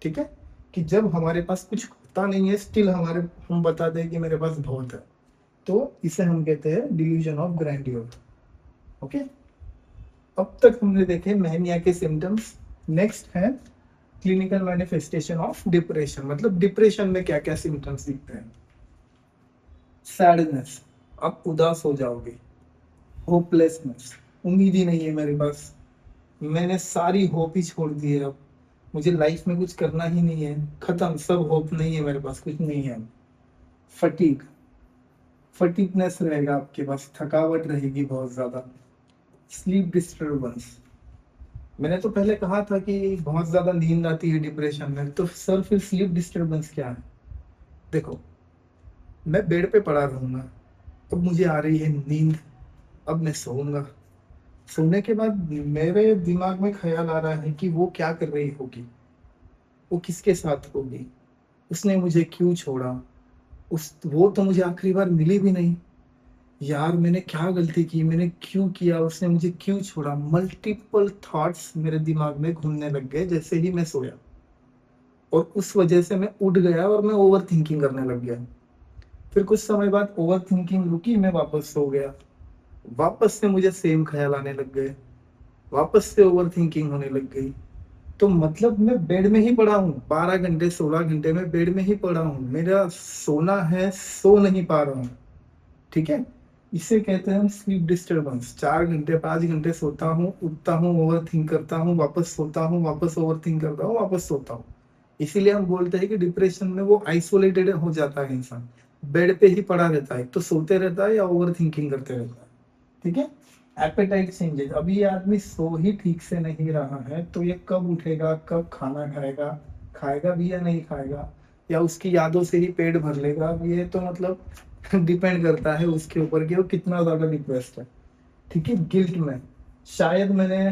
ठीक है, कि जब हमारे पास कुछ होता नहीं है स्टिल हम बता दें कि मेरे पास बहुत है, तो इसे हम कहते हैं डिल्यूजन ऑफ ग्रैंडियोर। ओके, अब तक हमने देखे मैनिया के सिम्टम्स। नेक्स्ट है क्लिनिकल मैनिफेस्टेशन ऑफ डिप्रेशन, मतलब डिप्रेशन में क्या क्या सिम्टम्स दिखते हैं। सैडनेस, आप उदास हो जाओगे। होपलेसनेस, उम्मीद ही नहीं है मेरे पास, मैंने सारी होप ही छोड़ दी है, अब मुझे लाइफ में कुछ करना ही नहीं है, खत्म, सब होप नहीं है मेरे पास, कुछ नहीं है। फटीग, फटीगनेस रहेगा आपके पास, थकावट रहेगी बहुत ज्यादा। स्लीप डिस्टर्बेंस, मैंने तो पहले कहा था कि बहुत ज्यादा नींद आती है डिप्रेशन में, तो सर फिर स्लीप डिस्टर्बेंस क्या है? देखो, मैं बेड पे पड़ा रहूंगा, अब मुझे आ रही है नींद, अब मैं सोऊंगा, सोने के बाद मेरे दिमाग में ख्याल आ रहा है कि वो क्या कर रही होगी, वो किसके साथ होगी, उसने मुझे क्यों छोड़ा, उस वो तो मुझे आखिरी बार मिली भी नहीं, यार मैंने क्या गलती की, मैंने क्यों किया, उसने मुझे क्यों छोड़ा। मल्टीपल थॉट्स मेरे दिमाग में घूमने लग गए जैसे ही मैं सोया, और उस वजह से मैं उठ गया और मैं ओवर थिंकिंग करने लग गया। फिर कुछ समय बाद ओवर थिंकिंग रुकी, मैं वापस सो गया, वापस से मुझे सेम ख्याल आने लग गए, वापस से ओवर थिंकिंग होने लग गई। तो मतलब मैं बेड में ही पड़ा हूँ 12 घंटे 16 घंटे में बेड में ही पड़ा हूँ, मेरा सोना है, सो नहीं पा रहा हूँ, ठीक है। इसे कहते हैं हम स्लीप डिस्टर्बेंस। 4 घंटे 5 घंटे सोता हूँ, उठता हूँ, ओवर थिंक करता हूँ, वापस सोता हूँ, वापस ओवर थिंक करता हूँ, वापस सोता हूँ। इसीलिए हम बोलते हैं कि डिप्रेशन में वो आइसोलेटेड हो जाता है इंसान, बेड पे ही पड़ा रहता है, तो सोते रहता है या ओवर थिंकिंग करते रहता है, ठीक है। एपेटाइट चेंजेस, अभी ये आदमी सो ही ठीक से नहीं रहा है, तो ये कब उठेगा, कब खाना खाएगा, खाएगा भी या नहीं खाएगा, या उसकी यादों से ही पेट भर लेगा, अब ये तो मतलब डिपेंड करता है उसके ऊपर कि वो कितना ज्यादा डिप्रेस्ड है, ठीक है। गिल्ट में, शायद मैंने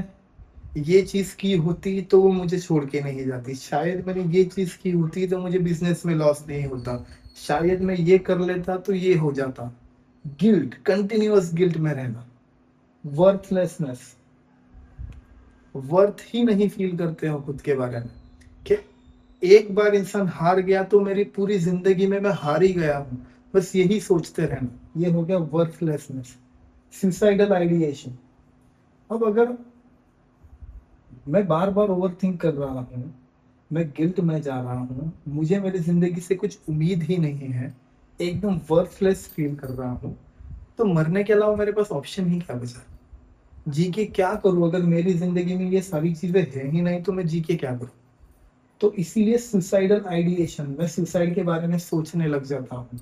ये चीज की होती तो वो मुझे छोड़ के नहीं जाती, शायद मैंने ये चीज की होती तो मुझे बिजनेस में लॉस नहीं होता, शायद मैं ये कर लेता तो ये हो जाता। गिल्ट, कंटिन्यूअस गिल्ट में रहना। वर्थलेसनेस, वर्थ ही नहीं फील करते हो खुद के बारे में, कि एक बार इंसान हार गया तो मेरी पूरी जिंदगी में मैं हार ही गया हूँ, बस यही सोचते रहना, ये हो गया वर्थलेसनेस। सुसाइडल आइडिएशन, अब अगर मैं बार बार ओवर थिंक कर रहा हूँ, मैं गिल्ट में जा रहा हूँ, मुझे मेरी जिंदगी से कुछ उम्मीद ही नहीं है, एकदम वर्थलेस फील कर रहा हूँ, तो मरने के अलावा मेरे पास ऑप्शन ही क्या बचा? जी के क्या करूं, अगर मेरी जिंदगी में ये सारी चीजें है ही नहीं तो मैं जी के क्या करूं? तो इसीलिए सुसाइडल आइडिएशन, मैं सुसाइड के बारे में सोचने लग जाता हूँ।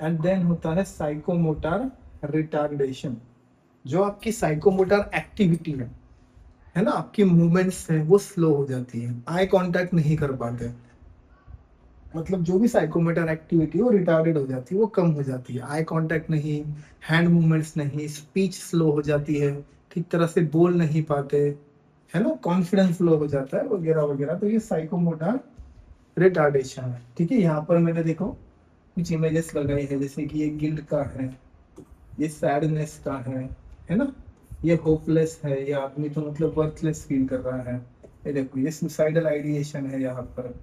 एंड देन होता है साइकोमोटर रिटार्डेशन, जो आपकी साइकोमोटर एक्टिविटी है ना, आपकी मूवमेंट्स है वो स्लो हो जाती है, आई कांटेक्ट नहीं कर पाते, मतलब जो भी साइकोमोटर एक्टिविटी वो रिटार्डेड हो जाती है, वो कम हो जाती है, आई कांटेक्ट नहीं, हैंड मूवमेंट्स नहीं, स्पीच स्लो हो जाती है, ठीक तरह से बोल नहीं पाते, है ना, कॉन्फिडेंस लो हो जाता है वगैरह वगैरह, तो ये साइकोमोटर रिटार्डेशन है, ठीक है। यहाँ पर मैंने देखो कुछ इमेजेस लगाई है, जैसे कि ये गिल्ट का है, ये सैडनेस का है ना, ये होपलेस है, ये आदमी तो मतलब वर्थलेस फील कर रहा है, ये देखो ये सुसाइडल आइडिएशन है यहाँ पर,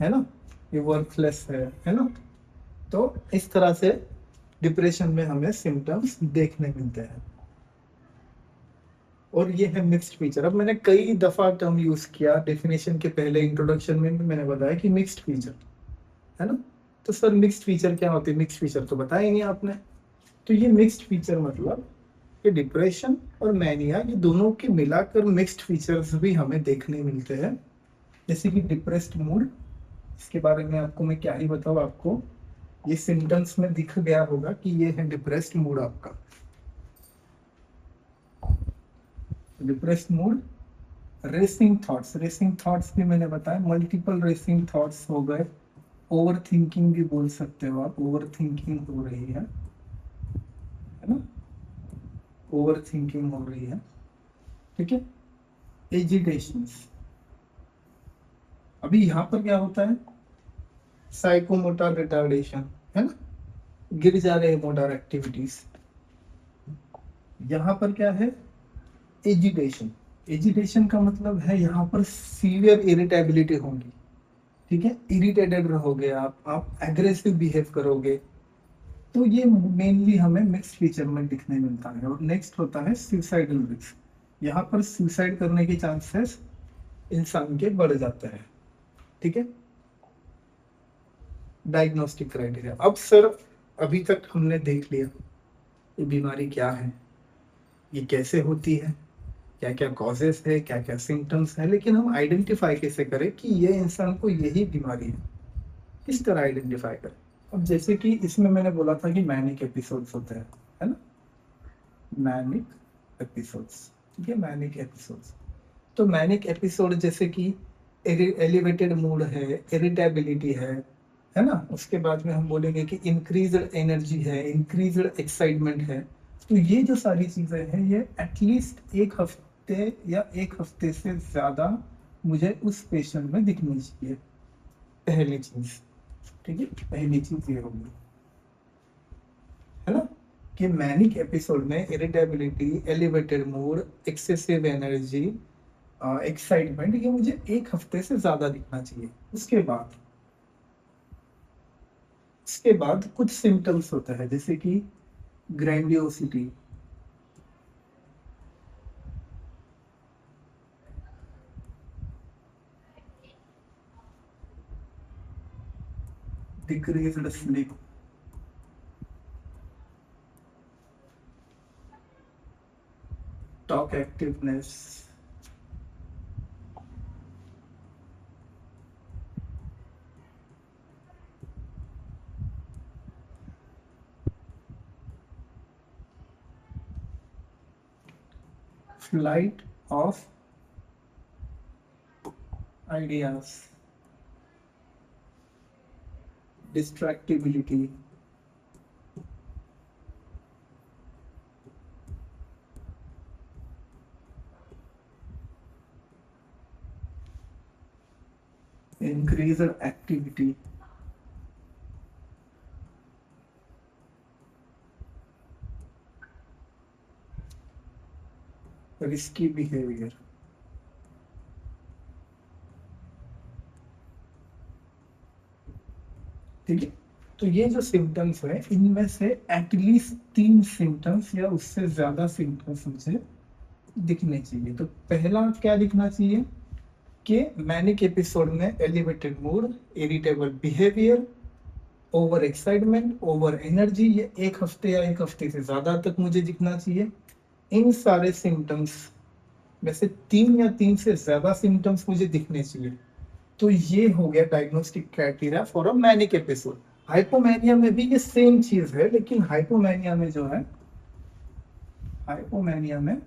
है ना, ये वर्थलेस है ना। तो इस तरह से डिप्रेशन में हमें सिम्टम्स देखने मिलते हैं, और ये है मिक्स्ड फीचर। अब मैंने कई दफा टर्म यूज किया, डेफिनेशन के पहले इंट्रोडक्शन में भी मैंने बताया कि मिक्स्ड फीचर, है ना। तो सर मिक्स्ड फीचर क्या होती है? मिक्स्ड फीचर तो बताया ही नहीं आपने। तो ये मिक्स्ड फीचर मतलब ये डिप्रेशन और मैनिया, ये दोनों के मिलाकर मिक्स्ड फीचर्स भी हमें देखने मिलते हैं, जैसे कि डिप्रेस्ड मूड, इसके बारे में आपको मैं क्या ही बताऊँ, आपको ये सिम्टम्स में दिख गया होगा कि ये है डिप्रेस्ड मूड आपका। Depressed mood, racing thoughts, racing thoughts भी मैंने बताया, मल्टीपल रेसिंग थॉट्स हो गए, ओवर थिंकिंग भी बोल सकते हो आप, ओवर थिंकिंग हो रही है ना, ओवर थिंकिंग हो रही है, ठीक है। एजिटेशंस, अभी यहाँ पर क्या होता है, साइकोमोटर रिटार्डेशन, है ना, गिर जा रहे मोटर एक्टिविटीज। यहाँ पर क्या है, एजिटेशन, एजिटेशन का मतलब है यहाँ पर सीवियर इरिटेबिलिटी होगी, ठीक है, इरिटेटेड रहोगे आप एग्रेसिव बिहेव करोगे। तो ये मेनली हमें मिक्स फीचर में दिखने मिलता है। और नेक्स्ट होता है सुसाइडल रिस्क। यहाँ पर सुसाइड करने के चांसेस इंसान के बढ़ जाते हैं, ठीक है। डायग्नोस्टिक क्राइटेरिया, अब सर अभी तक हमने देख लिया ये बीमारी क्या है, ये कैसे होती है, क्या क्या कॉजेस है, क्या क्या सिम्टम्स है, लेकिन हम आइडेंटिफाई कैसे करें कि ये इंसान को यही बीमारी है, किस तरह आइडेंटिफाई करें। अब जैसे कि इसमें मैंने बोला था कि मैनिक एपिसोड्स होते हैं, है ना, मैनिक एपिसोड्स, ठीक है, मैनिक एपिसोड्स। तो मैनिक एपिसोड जैसे कि एलिवेटेड मूड है, इरिटेबिलिटी है ना, उसके बाद में हम बोलेंगे कि इंक्रीज्ड एनर्जी है, इंक्रीज्ड एक्साइटमेंट है। तो ये जो सारी चीजें हैं ये एटलीस्ट एक हफ्ते या एक हफ्ते से ज्यादा मुझे उस पेशेंट में दिखनी चाहिए, पहली चीज, ठीक है, पहली चीज ये होगी, है ना, कि मैनिक एपिसोड में irritability, elevated mood, excessive energy, excitement, ये मुझे एक हफ्ते से ज्यादा दिखना चाहिए। उसके बाद कुछ सिम्टम्स होता है जैसे कि grandiosity, decreased sleep, talk activeness, flight of ideas, distractibility, increased activity, risky behavior, ठीक है। तो ये जो सिम्टम्स है इनमें से एटलीस्ट 3 सिम्टम्स या उससे ज्यादा सिम्टम्स मुझे दिखने चाहिए। तो पहला क्या दिखना चाहिए कि मैनिक एपिसोड में elevated mood, irritable behaviour, over excitement, over energy, ये एक हफ्ते या एक हफ्ते से ज्यादा तक मुझे दिखना चाहिए। इन सारे सिम्टम्स में से 3 या 3 से ज्यादा सिम्टम्स मुझे दिखने चाहिए। तो ये हो गया diagnostic criteria for a manic episode. Hypomania में भी ये सेम चीज है, लेकिन हाइपोमैनिया में जो है, हाइपोमैनिया में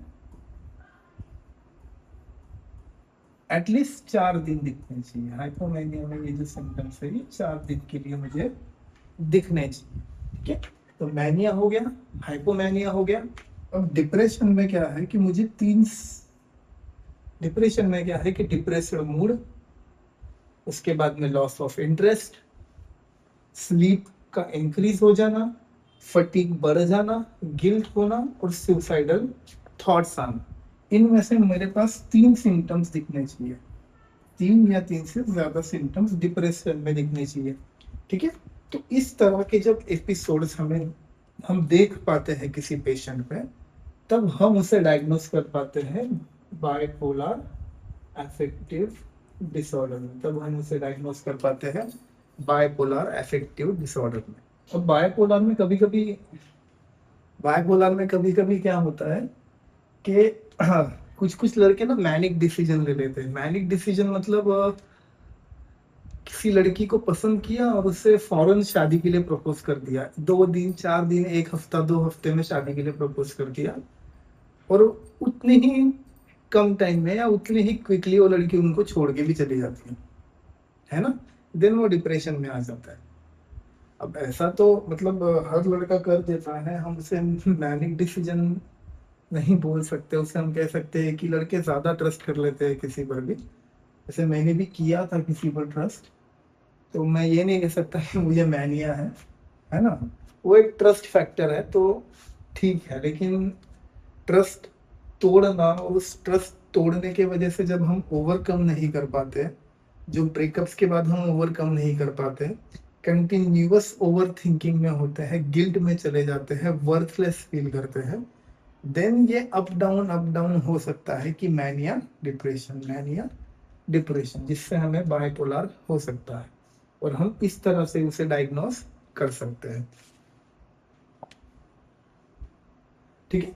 एटलीस्ट 4 दिन दिखने चाहिए। हाइपोमैनिया में ये जो सिम्टम्स है ये 4 दिन के लिए मुझे दिखने चाहिए, ठीक है। तो मैनिया हो गया, हाइपोमैनिया हो गया। अब डिप्रेशन में क्या है कि मुझे डिप्रेशन में क्या है कि डिप्रेस्ड मूड, उसके बाद में लॉस ऑफ इंटरेस्ट, स्लीप का इंक्रीज हो जाना, फटीग बढ़ जाना, गिल्ट होना और सुसाइडल थॉट्स आना। इनमें से मेरे पास 3 सिम्टम्स दिखने चाहिए, 3 या 3 से ज्यादा सिम्टम्स डिप्रेशन में दिखने चाहिए, ठीक है। तो इस तरह के जब एपिसोड्स हम देख पाते हैं किसी पेशेंट पे, तब हम उसे डायग्नोस कर पाते हैं बाइपोलर अफेक्टिव डिसऑर्डर में। तब हम उसे डायग्नोस कर पाते हैं बाइपोलर अफेक्टिव डिसऑर्डर में। अब बाइपोलर में कभी कभी क्या होता है कि कुछ कुछ लड़के ना मैनिक डिसीजन ले लेते हैं। मैनिक डिसीजन मतलब किसी लड़की को पसंद किया और उससे फौरन शादी के लिए प्रपोज कर दिया, 2 दिन 4 दिन, 1 हफ्ता 2 हफ्ते में शादी के लिए प्रपोज कर दिया, और उतने ही कम टाइम में या उतने ही क्विकली वो लड़की उनको छोड़ के भी चली जाती है ना। देन वो डिप्रेशन में आ जाता है। अब ऐसा तो मतलब हर लड़का कर देता है, हम उसे मैनिक डिसीजन नहीं बोल सकते, उसे हम कह सकते हैं कि लड़के ज्यादा ट्रस्ट कर लेते हैं किसी पर भी। जैसे मैंने भी किया था किसी पर ट्रस्ट, तो मैं ये नहीं कह सकता कि मुझे मैनिया है ना। वो एक ट्रस्ट फैक्टर है तो ठीक है, लेकिन ट्रस्ट तोड़ना और उस ट्रस्ट तोड़ने के वजह से जब हम ओवरकम नहीं कर पाते, जो ब्रेकअप्स के बाद हम ओवरकम नहीं कर पाते, कंटिन्यूअस ओवर थिंकिंग में होते हैं, गिल्ट में चले जाते हैं, वर्थलेस फील करते हैं, देन ये अप डाउन हो सकता है कि मैनिया डिप्रेशन, जिससे हमें बाइपोलर हो सकता है और हम इस तरह से उसे डायग्नोस कर सकते हैं। ठीक है,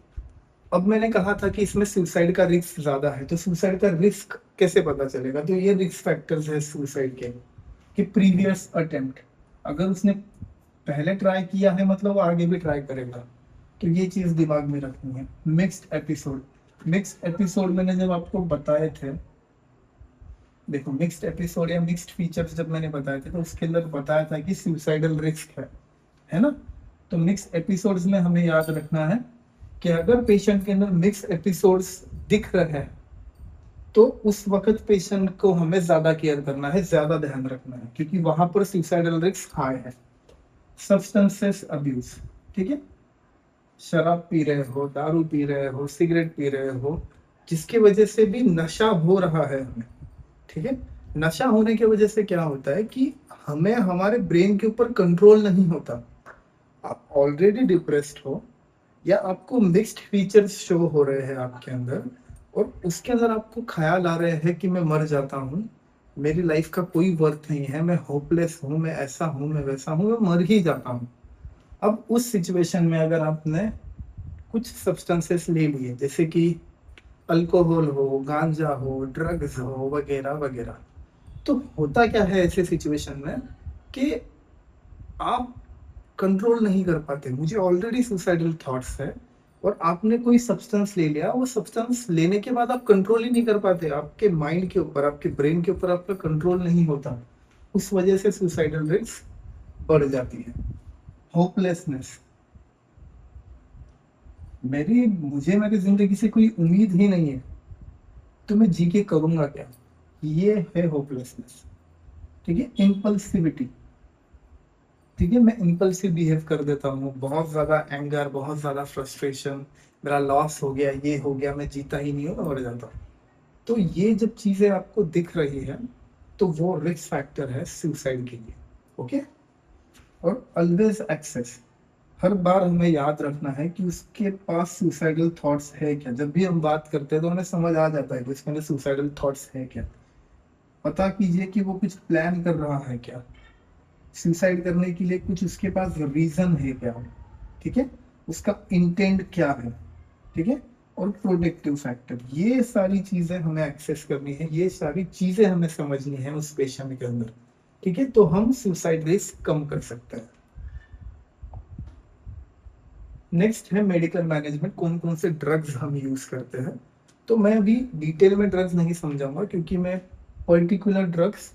अब मैंने कहा था कि इसमें सुसाइड का रिस्क ज्यादा है, तो सुसाइड का रिस्क कैसे पता चलेगा? तो ये रिस्क फैक्टर्स है सुसाइड के, कि प्रीवियस अटेम्प्ट, अगर उसने पहले ट्राई किया है मतलब वो आगे भी ट्राई करेगा, तो ये चीज दिमाग में रखनी है। मिक्स्ड एपिसोड मैंने जब आपको बताए थे, देखो मिक्स्ड एपिसोड या मिक्स्ड फीचर्स जब मैंने बताए थे तो उसके अंदर बताया था कि सुसाइडल रिस्क है ना? तो मिक्स्ड एपिसोड्स में हमें याद रखना है कि अगर पेशेंट के अंदर मिक्स्ड एपिसोड्स दिख रहे हैं तो उस वक्त पेशेंट को हमें ज्यादा केयर करना है, ज्यादा ध्यान रखना है, क्योंकि वहां पर सुसाइडल रिस्क हाई है। सब्सटेंसेस अब्यूज, ठीक है, शराब पी रहे हो, दारू पी रहे हो, सिगरेट पी रहे हो, जिसकी वजह से भी नशा हो रहा है हमें, ठीक है, नशा होने की वजह से क्या होता है कि हमें हमारे ब्रेन के ऊपर कंट्रोल नहीं होता। आप ऑलरेडी डिप्रेस्ड हो या आपको मिक्स्ड फीचर्स शो हो रहे हैं आपके अंदर, और उसके अंदर आपको ख्याल आ रहे हैं कि मैं मर जाता हूँ, मेरी लाइफ का कोई वर्थ नहीं है, मैं होपलेस हूँ, मैं ऐसा हूँ, मैं वैसा हूँ, मैं मर ही जाता हूँ। अब उस सिचुएशन में अगर आपने कुछ सब्सटेंसेस ले लिए, जैसे कि अल्कोहल हो, गांजा हो, ड्रग्स हो, वगैरह वगैरह, तो होता क्या है ऐसे सिचुएशन में कि आप कंट्रोल नहीं कर पाते। मुझे ऑलरेडी सुसाइडल थॉट्स है और आपने कोई सब्सटेंस ले लिया, वो सब्सटेंस लेने के बाद आप कंट्रोल ही नहीं कर पाते, आपके माइंड के ऊपर, आपके ब्रेन के ऊपर आपका कंट्रोल नहीं होता, उस वजह से सुसाइडल रिस्क बढ़ जाती है। होपलेसनेस, मुझे मेरी जिंदगी से कोई उम्मीद ही नहीं है, तो मैं जी के करूंगा क्या, ये है होपलेसनेस। ठीक है, इम्पल्सिविटी, ठीक है, मैं इम्पल्सिव बिहेव कर देता हूँ, बहुत ज्यादा एंगर, बहुत ज्यादा फ्रस्ट्रेशन, मेरा लॉस हो गया, ये हो गया, मैं जीता ही नहीं हूँ, मैं मर जाता हूँ। तो ये जब चीजें आपको दिख रही है तो वो रिस्क फैक्टर है सुसाइड के लिए। ओके, और ऑलवेज एक्सेस, हर बार हमें याद रखना है कि उसके पास सुसाइडल थॉट्स है क्या। जब भी हम बात करते हैं तो हमें समझ आ जाता है कि उसके अंदर सुसाइडल थॉट्स है क्या। पता कीजिए कि वो कुछ प्लान कर रहा है क्या, सुसाइड करने के लिए कुछ उसके पास रीजन है क्या, ठीक है, उसका इंटेंट क्या है, ठीक है, और प्रोटेक्टिव फैक्टर, ये सारी चीजें हमें एक्सेस करनी है, ये सारी चीजें हमें समझनी है उस पेशेंट के अंदर, ठीक है, तो हम सुसाइड रिस्क कम कर सकते हैं। नेक्स्ट है मेडिकल मैनेजमेंट, कौन कौन से ड्रग्स हम यूज करते हैं। तो मैं अभी डिटेल में ड्रग्स नहीं समझाऊंगा, क्योंकि मैं पर्टिकुलर ड्रग्स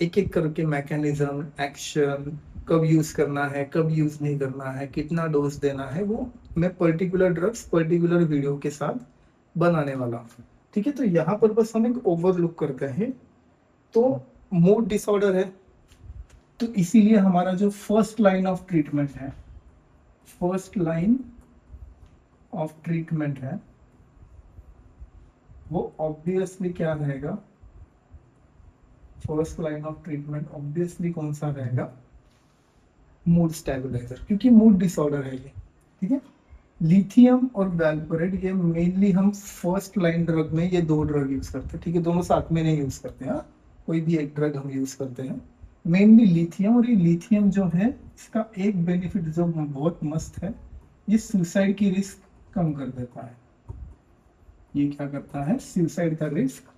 एक एक करके मैकेनिज्म, एक्शन, कब यूज करना है, कब यूज नहीं करना है, कितना डोज देना है, वो मैं पर्टिकुलर ड्रग्स पर्टिकुलर वीडियो के साथ बनाने वाला हूँ। ठीक है, तो यहाँ पर बस हम एक ओवरलुक करते हैं। तो मूड डिसऑर्डर है, तो इसीलिए हमारा जो फर्स्ट लाइन ऑफ ट्रीटमेंट है, फर्स्ट लाइन ऑफ ट्रीटमेंट है, वो ऑब्वियसली क्या रहेगा? First line of treatment obviously कौन सा रहेगा? मूड स्टेबलाइजर, क्योंकि मूड डिसऑर्डर है ये। ठीक है, लिथियम और वैल्पोरेट, ये मेनली हम फर्स्ट लाइन ड्रग में ये दो ड्रग यूज करते हैं। ठीक है, दोनों साथ में नहीं यूज करते हैं, कोई भी एक ड्रग हम यूज करते हैं, मेनली लिथियम। और ये लिथियम जो है, इसका एक बेनिफिट जो बहुत मस्त है, ये सुसाइड की रिस्क कम कर देता है। ये क्या करता है? सुसाइड का रिस्क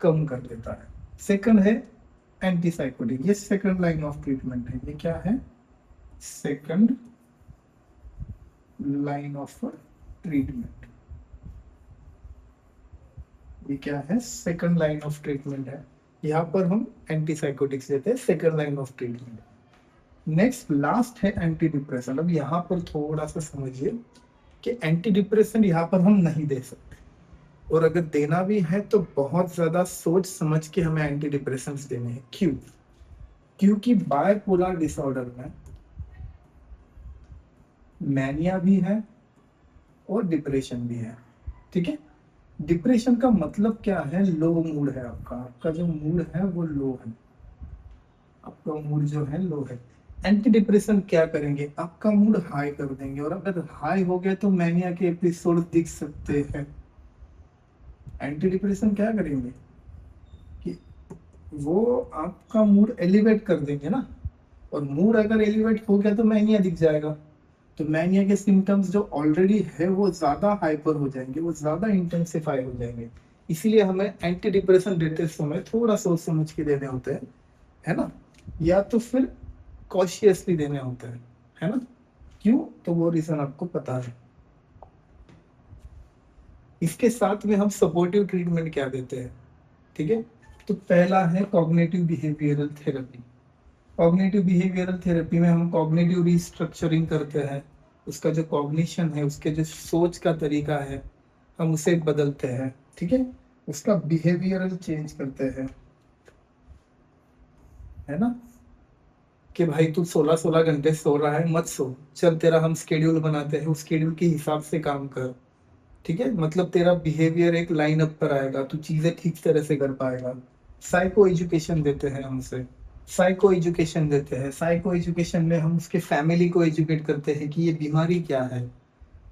कम कर देता है। सेकंड है एंटीसाइकोटिक, ये सेकंड लाइन ऑफ ट्रीटमेंट है। ये क्या है? Second line of treatment. ये क्या है? सेकंड लाइन ऑफ ट्रीटमेंट है। यहाँ पर हम एंटीसाइकोटिक्स देते हैं, second line of treatment. Next last है एंटी डिप्रेशन। अब यहाँ पर थोड़ा सा समझिए कि एंटी डिप्रेशन यहाँ पर हम नहीं दे सकते, और अगर देना भी है तो बहुत ज्यादा सोच समझ के हमें एंटी डिप्रेशन देने हैं। क्यों? क्योंकि बायपोलर डिसऑर्डर में मैनिया भी है और डिप्रेशन भी है। ठीक है, डिप्रेशन का मतलब क्या है? लो मूड है आपका, आपका जो मूड है वो लो है, आपका मूड जो है लो है। एंटी डिप्रेशन क्या करेंगे? आपका मूड हाई कर देंगे, और अगर हाई हो गया तो मैनिया के एपिसोड दिख सकते हैं। एंटी डिप्रेशन क्या करेंगे कि वो आपका मूड एलिवेट कर देंगे ना, और मूड अगर एलिवेट हो गया तो मैनिया दिख जाएगा। तो मैनिया के सिम्टम्स जो ऑलरेडी है वो ज्यादा हाइपर हो जाएंगे, वो ज्यादा इंटेंसिफाई हो जाएंगे। इसीलिए हमें एंटी डिप्रेशन देते समय थोड़ा सोच समझ के देने होते हैं, है ना, या तो फिर कॉशियसली देने होते हैं, है ना। क्यों? तो वो रीजन आपको पता है। इसके साथ में हम सपोर्टिव ट्रीटमेंट क्या देते हैं, ठीक है। तो पहला है cognitive behavioural therapy. Cognitive behavioural therapy में हम कॉग्निटिव रिस्ट्रक्चरिंग करते हैं, उसका जो कॉग्निशन है, उसके जो सोच का तरीका है, हम उसे बदलते हैं, ठीक है। उसका बिहेवियरल चेंज करते हैं, है ना, कि भाई तू 16-16 घंटे सो रहा है, मत सो, चल तेरा हम स्केड्यूल बनाते हैं, उस स्केड्यूल के हिसाब से काम कर, ठीक है। मतलब तेरा बिहेवियर एक लाइन अप पर आएगा, तू चीजें ठीक तरह से कर पाएगा। साइको एजुकेशन देते हैं हम उसे, साइको एजुकेशन देते हैं। साइको एजुकेशन में हम उसके फैमिली को एजुकेट करते हैं कि ये बीमारी क्या है,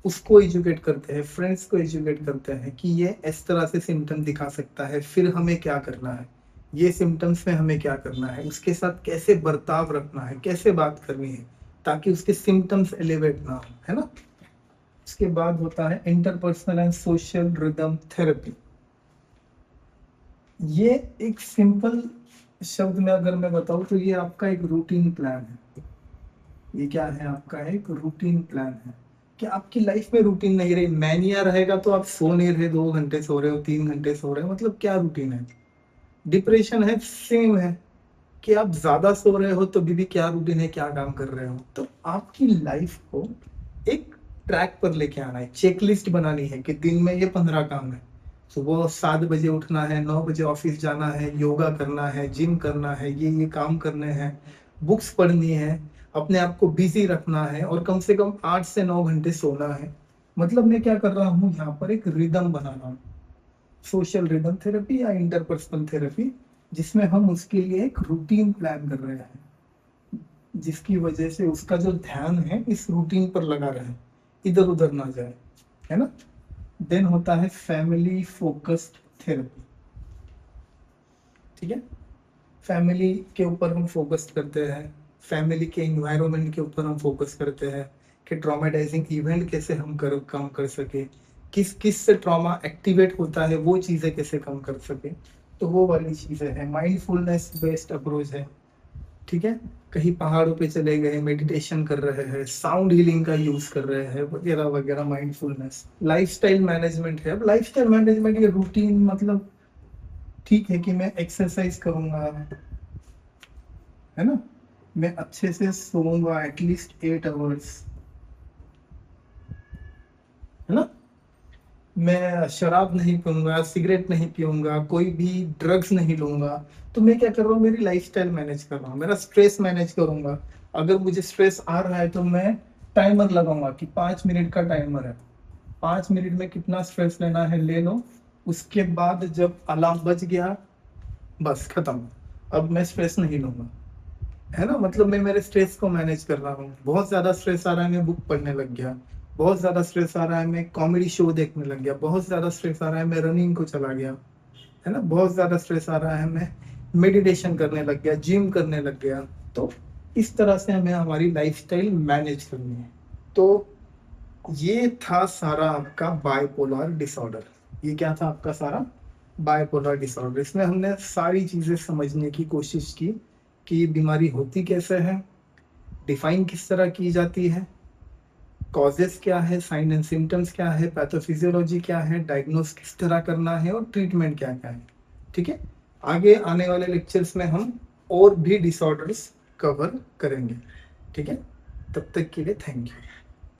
उसको एजुकेट करते हैं, फ्रेंड्स को एजुकेट करते हैं कि ये इस तरह से सिम्टम दिखा सकता है, फिर हमें क्या करना है, ये सिम्टम्स में हमें क्या करना है, उसके साथ कैसे बर्ताव रखना है, कैसे बात करनी है, ताकि उसके सिम्टम्स एलिवेट ना हो, है ना। उसके बाद होता है interpersonal and social rhythm therapy. ये एक सिंपल शब्द में अगर मैं बताऊं तो ये आपका एक रूटीन प्लान है। ये क्या है? आपका एक रूटीन प्लान है कि आपकी लाइफ में रूटीन नहीं रही, मैनिया रहेगा तो आप सो नहीं रहे, 2 घंटे सो रहे हो, 3 घंटे सो रहे हो, मतलब क्या रूटीन है? डिप्रेशन है, सेम है कि आप ज्यादा सो रहे हो तो भी क्या रूटीन है, क्या काम कर रहे हो। तो आपकी लाइफ को एक ट्रैक पर लेके आना है, चेकलिस्ट बनानी है कि दिन में ये 15 काम है। सुबह 7 बजे उठना है, 9 बजे ऑफिस जाना है, योगा करना है, जिम करना है, ये काम करने हैं, बुक्स पढ़नी है, अपने आप को बिजी रखना है, और कम से कम 8 से 9 घंटे सोना है। मतलब मैं क्या कर रहा हूँ यहाँ पर? एक रिदम बना रहा हूँ, सोशल रिदम थेरेपी या इंटरपर्सनल थेरेपी, जिसमें हम उसके लिए एक रूटीन प्लान कर रहे हैं, जिसकी वजह से उसका जो ध्यान है इस रूटीन पर लगा रहे, इधर उधर ना जाए, है ना। देन होता है फैमिली फोकस्ड थेरेपी, ठीक है। फैमिली के ऊपर हम फोकस करते हैं, फैमिली के इन्वायरमेंट के ऊपर हम फोकस करते हैं कि ट्रॉमेटाइजिंग इवेंट कैसे हम कम कर सके, किस किस से ट्रॉमा एक्टिवेट होता है वो चीज़ें कैसे कम कर सके। तो वो वाली चीज़ें हैं, माइंडफुलनेस बेस्ड अप्रोच है, ठीक है। कहीं पहाड़ों पे चले गए, मेडिटेशन कर रहे हैं, साउंड हीलिंग का यूज कर रहे हैं, वगैरह वगैरह, माइंडफुलनेस। लाइफस्टाइल मैनेजमेंट है। अब लाइफस्टाइल मैनेजमेंट ये रूटीन, मतलब ठीक है कि मैं एक्सरसाइज करूंगा, है ना, मैं अच्छे से सोऊंगा एटलीस्ट 8 आवर्स, है ना, मैं शराब नहीं पीऊंगा, सिगरेट नहीं पीऊंगा, कोई भी ड्रग्स नहीं लूंगा। तो मैं क्या कर रहा हूँ? मेरी लाइफस्टाइल मैनेज कर रहा हूँ, मेरा स्ट्रेस मैनेज करूंगा। अगर मुझे स्ट्रेस आ रहा है तो मैं टाइमर लगाऊंगा कि 5 मिनट का टाइमर है, 5 मिनट में कितना स्ट्रेस लेना है ले लो। उसके बाद जब अलार्म बज गया, बस खत्म, अब मैं स्ट्रेस नहीं लूंगा, है ना। मतलब मैं मेरे स्ट्रेस को मैनेज कर रहा हूँ। बहुत ज्यादा स्ट्रेस आ रहा है, मैं बुक पढ़ने लग गया। बहुत ज्यादा स्ट्रेस आ रहा है, मैं कॉमेडी शो देखने लग गया। बहुत ज्यादा स्ट्रेस आ रहा है, मैं रनिंग को चला गया, है ना। बहुत ज्यादा स्ट्रेस आ रहा है, मैं मेडिटेशन करने लग गया, जिम करने लग गया। तो इस तरह से हमें हमारी लाइफस्टाइल मैनेज करनी है। तो ये था सारा आपका बाइपोलर डिसऑर्डर। ये क्या था आपका? सारा बाइपोलर डिसऑर्डर। इसमें हमने सारी चीजें समझने की कोशिश की कि ये बीमारी होती कैसे है, डिफाइन किस तरह की जाती है, कॉजेस क्या है, साइन एंड सिम्टम्स क्या है, पैथोफिजियोलॉजी क्या है, डायग्नोस किस तरह करना है, और ट्रीटमेंट क्या क्या है, ठीक है। आगे आने वाले लेक्चर्स में हम और भी डिसऑर्डर्स कवर करेंगे, ठीक है। तब तक के लिए थैंक यू।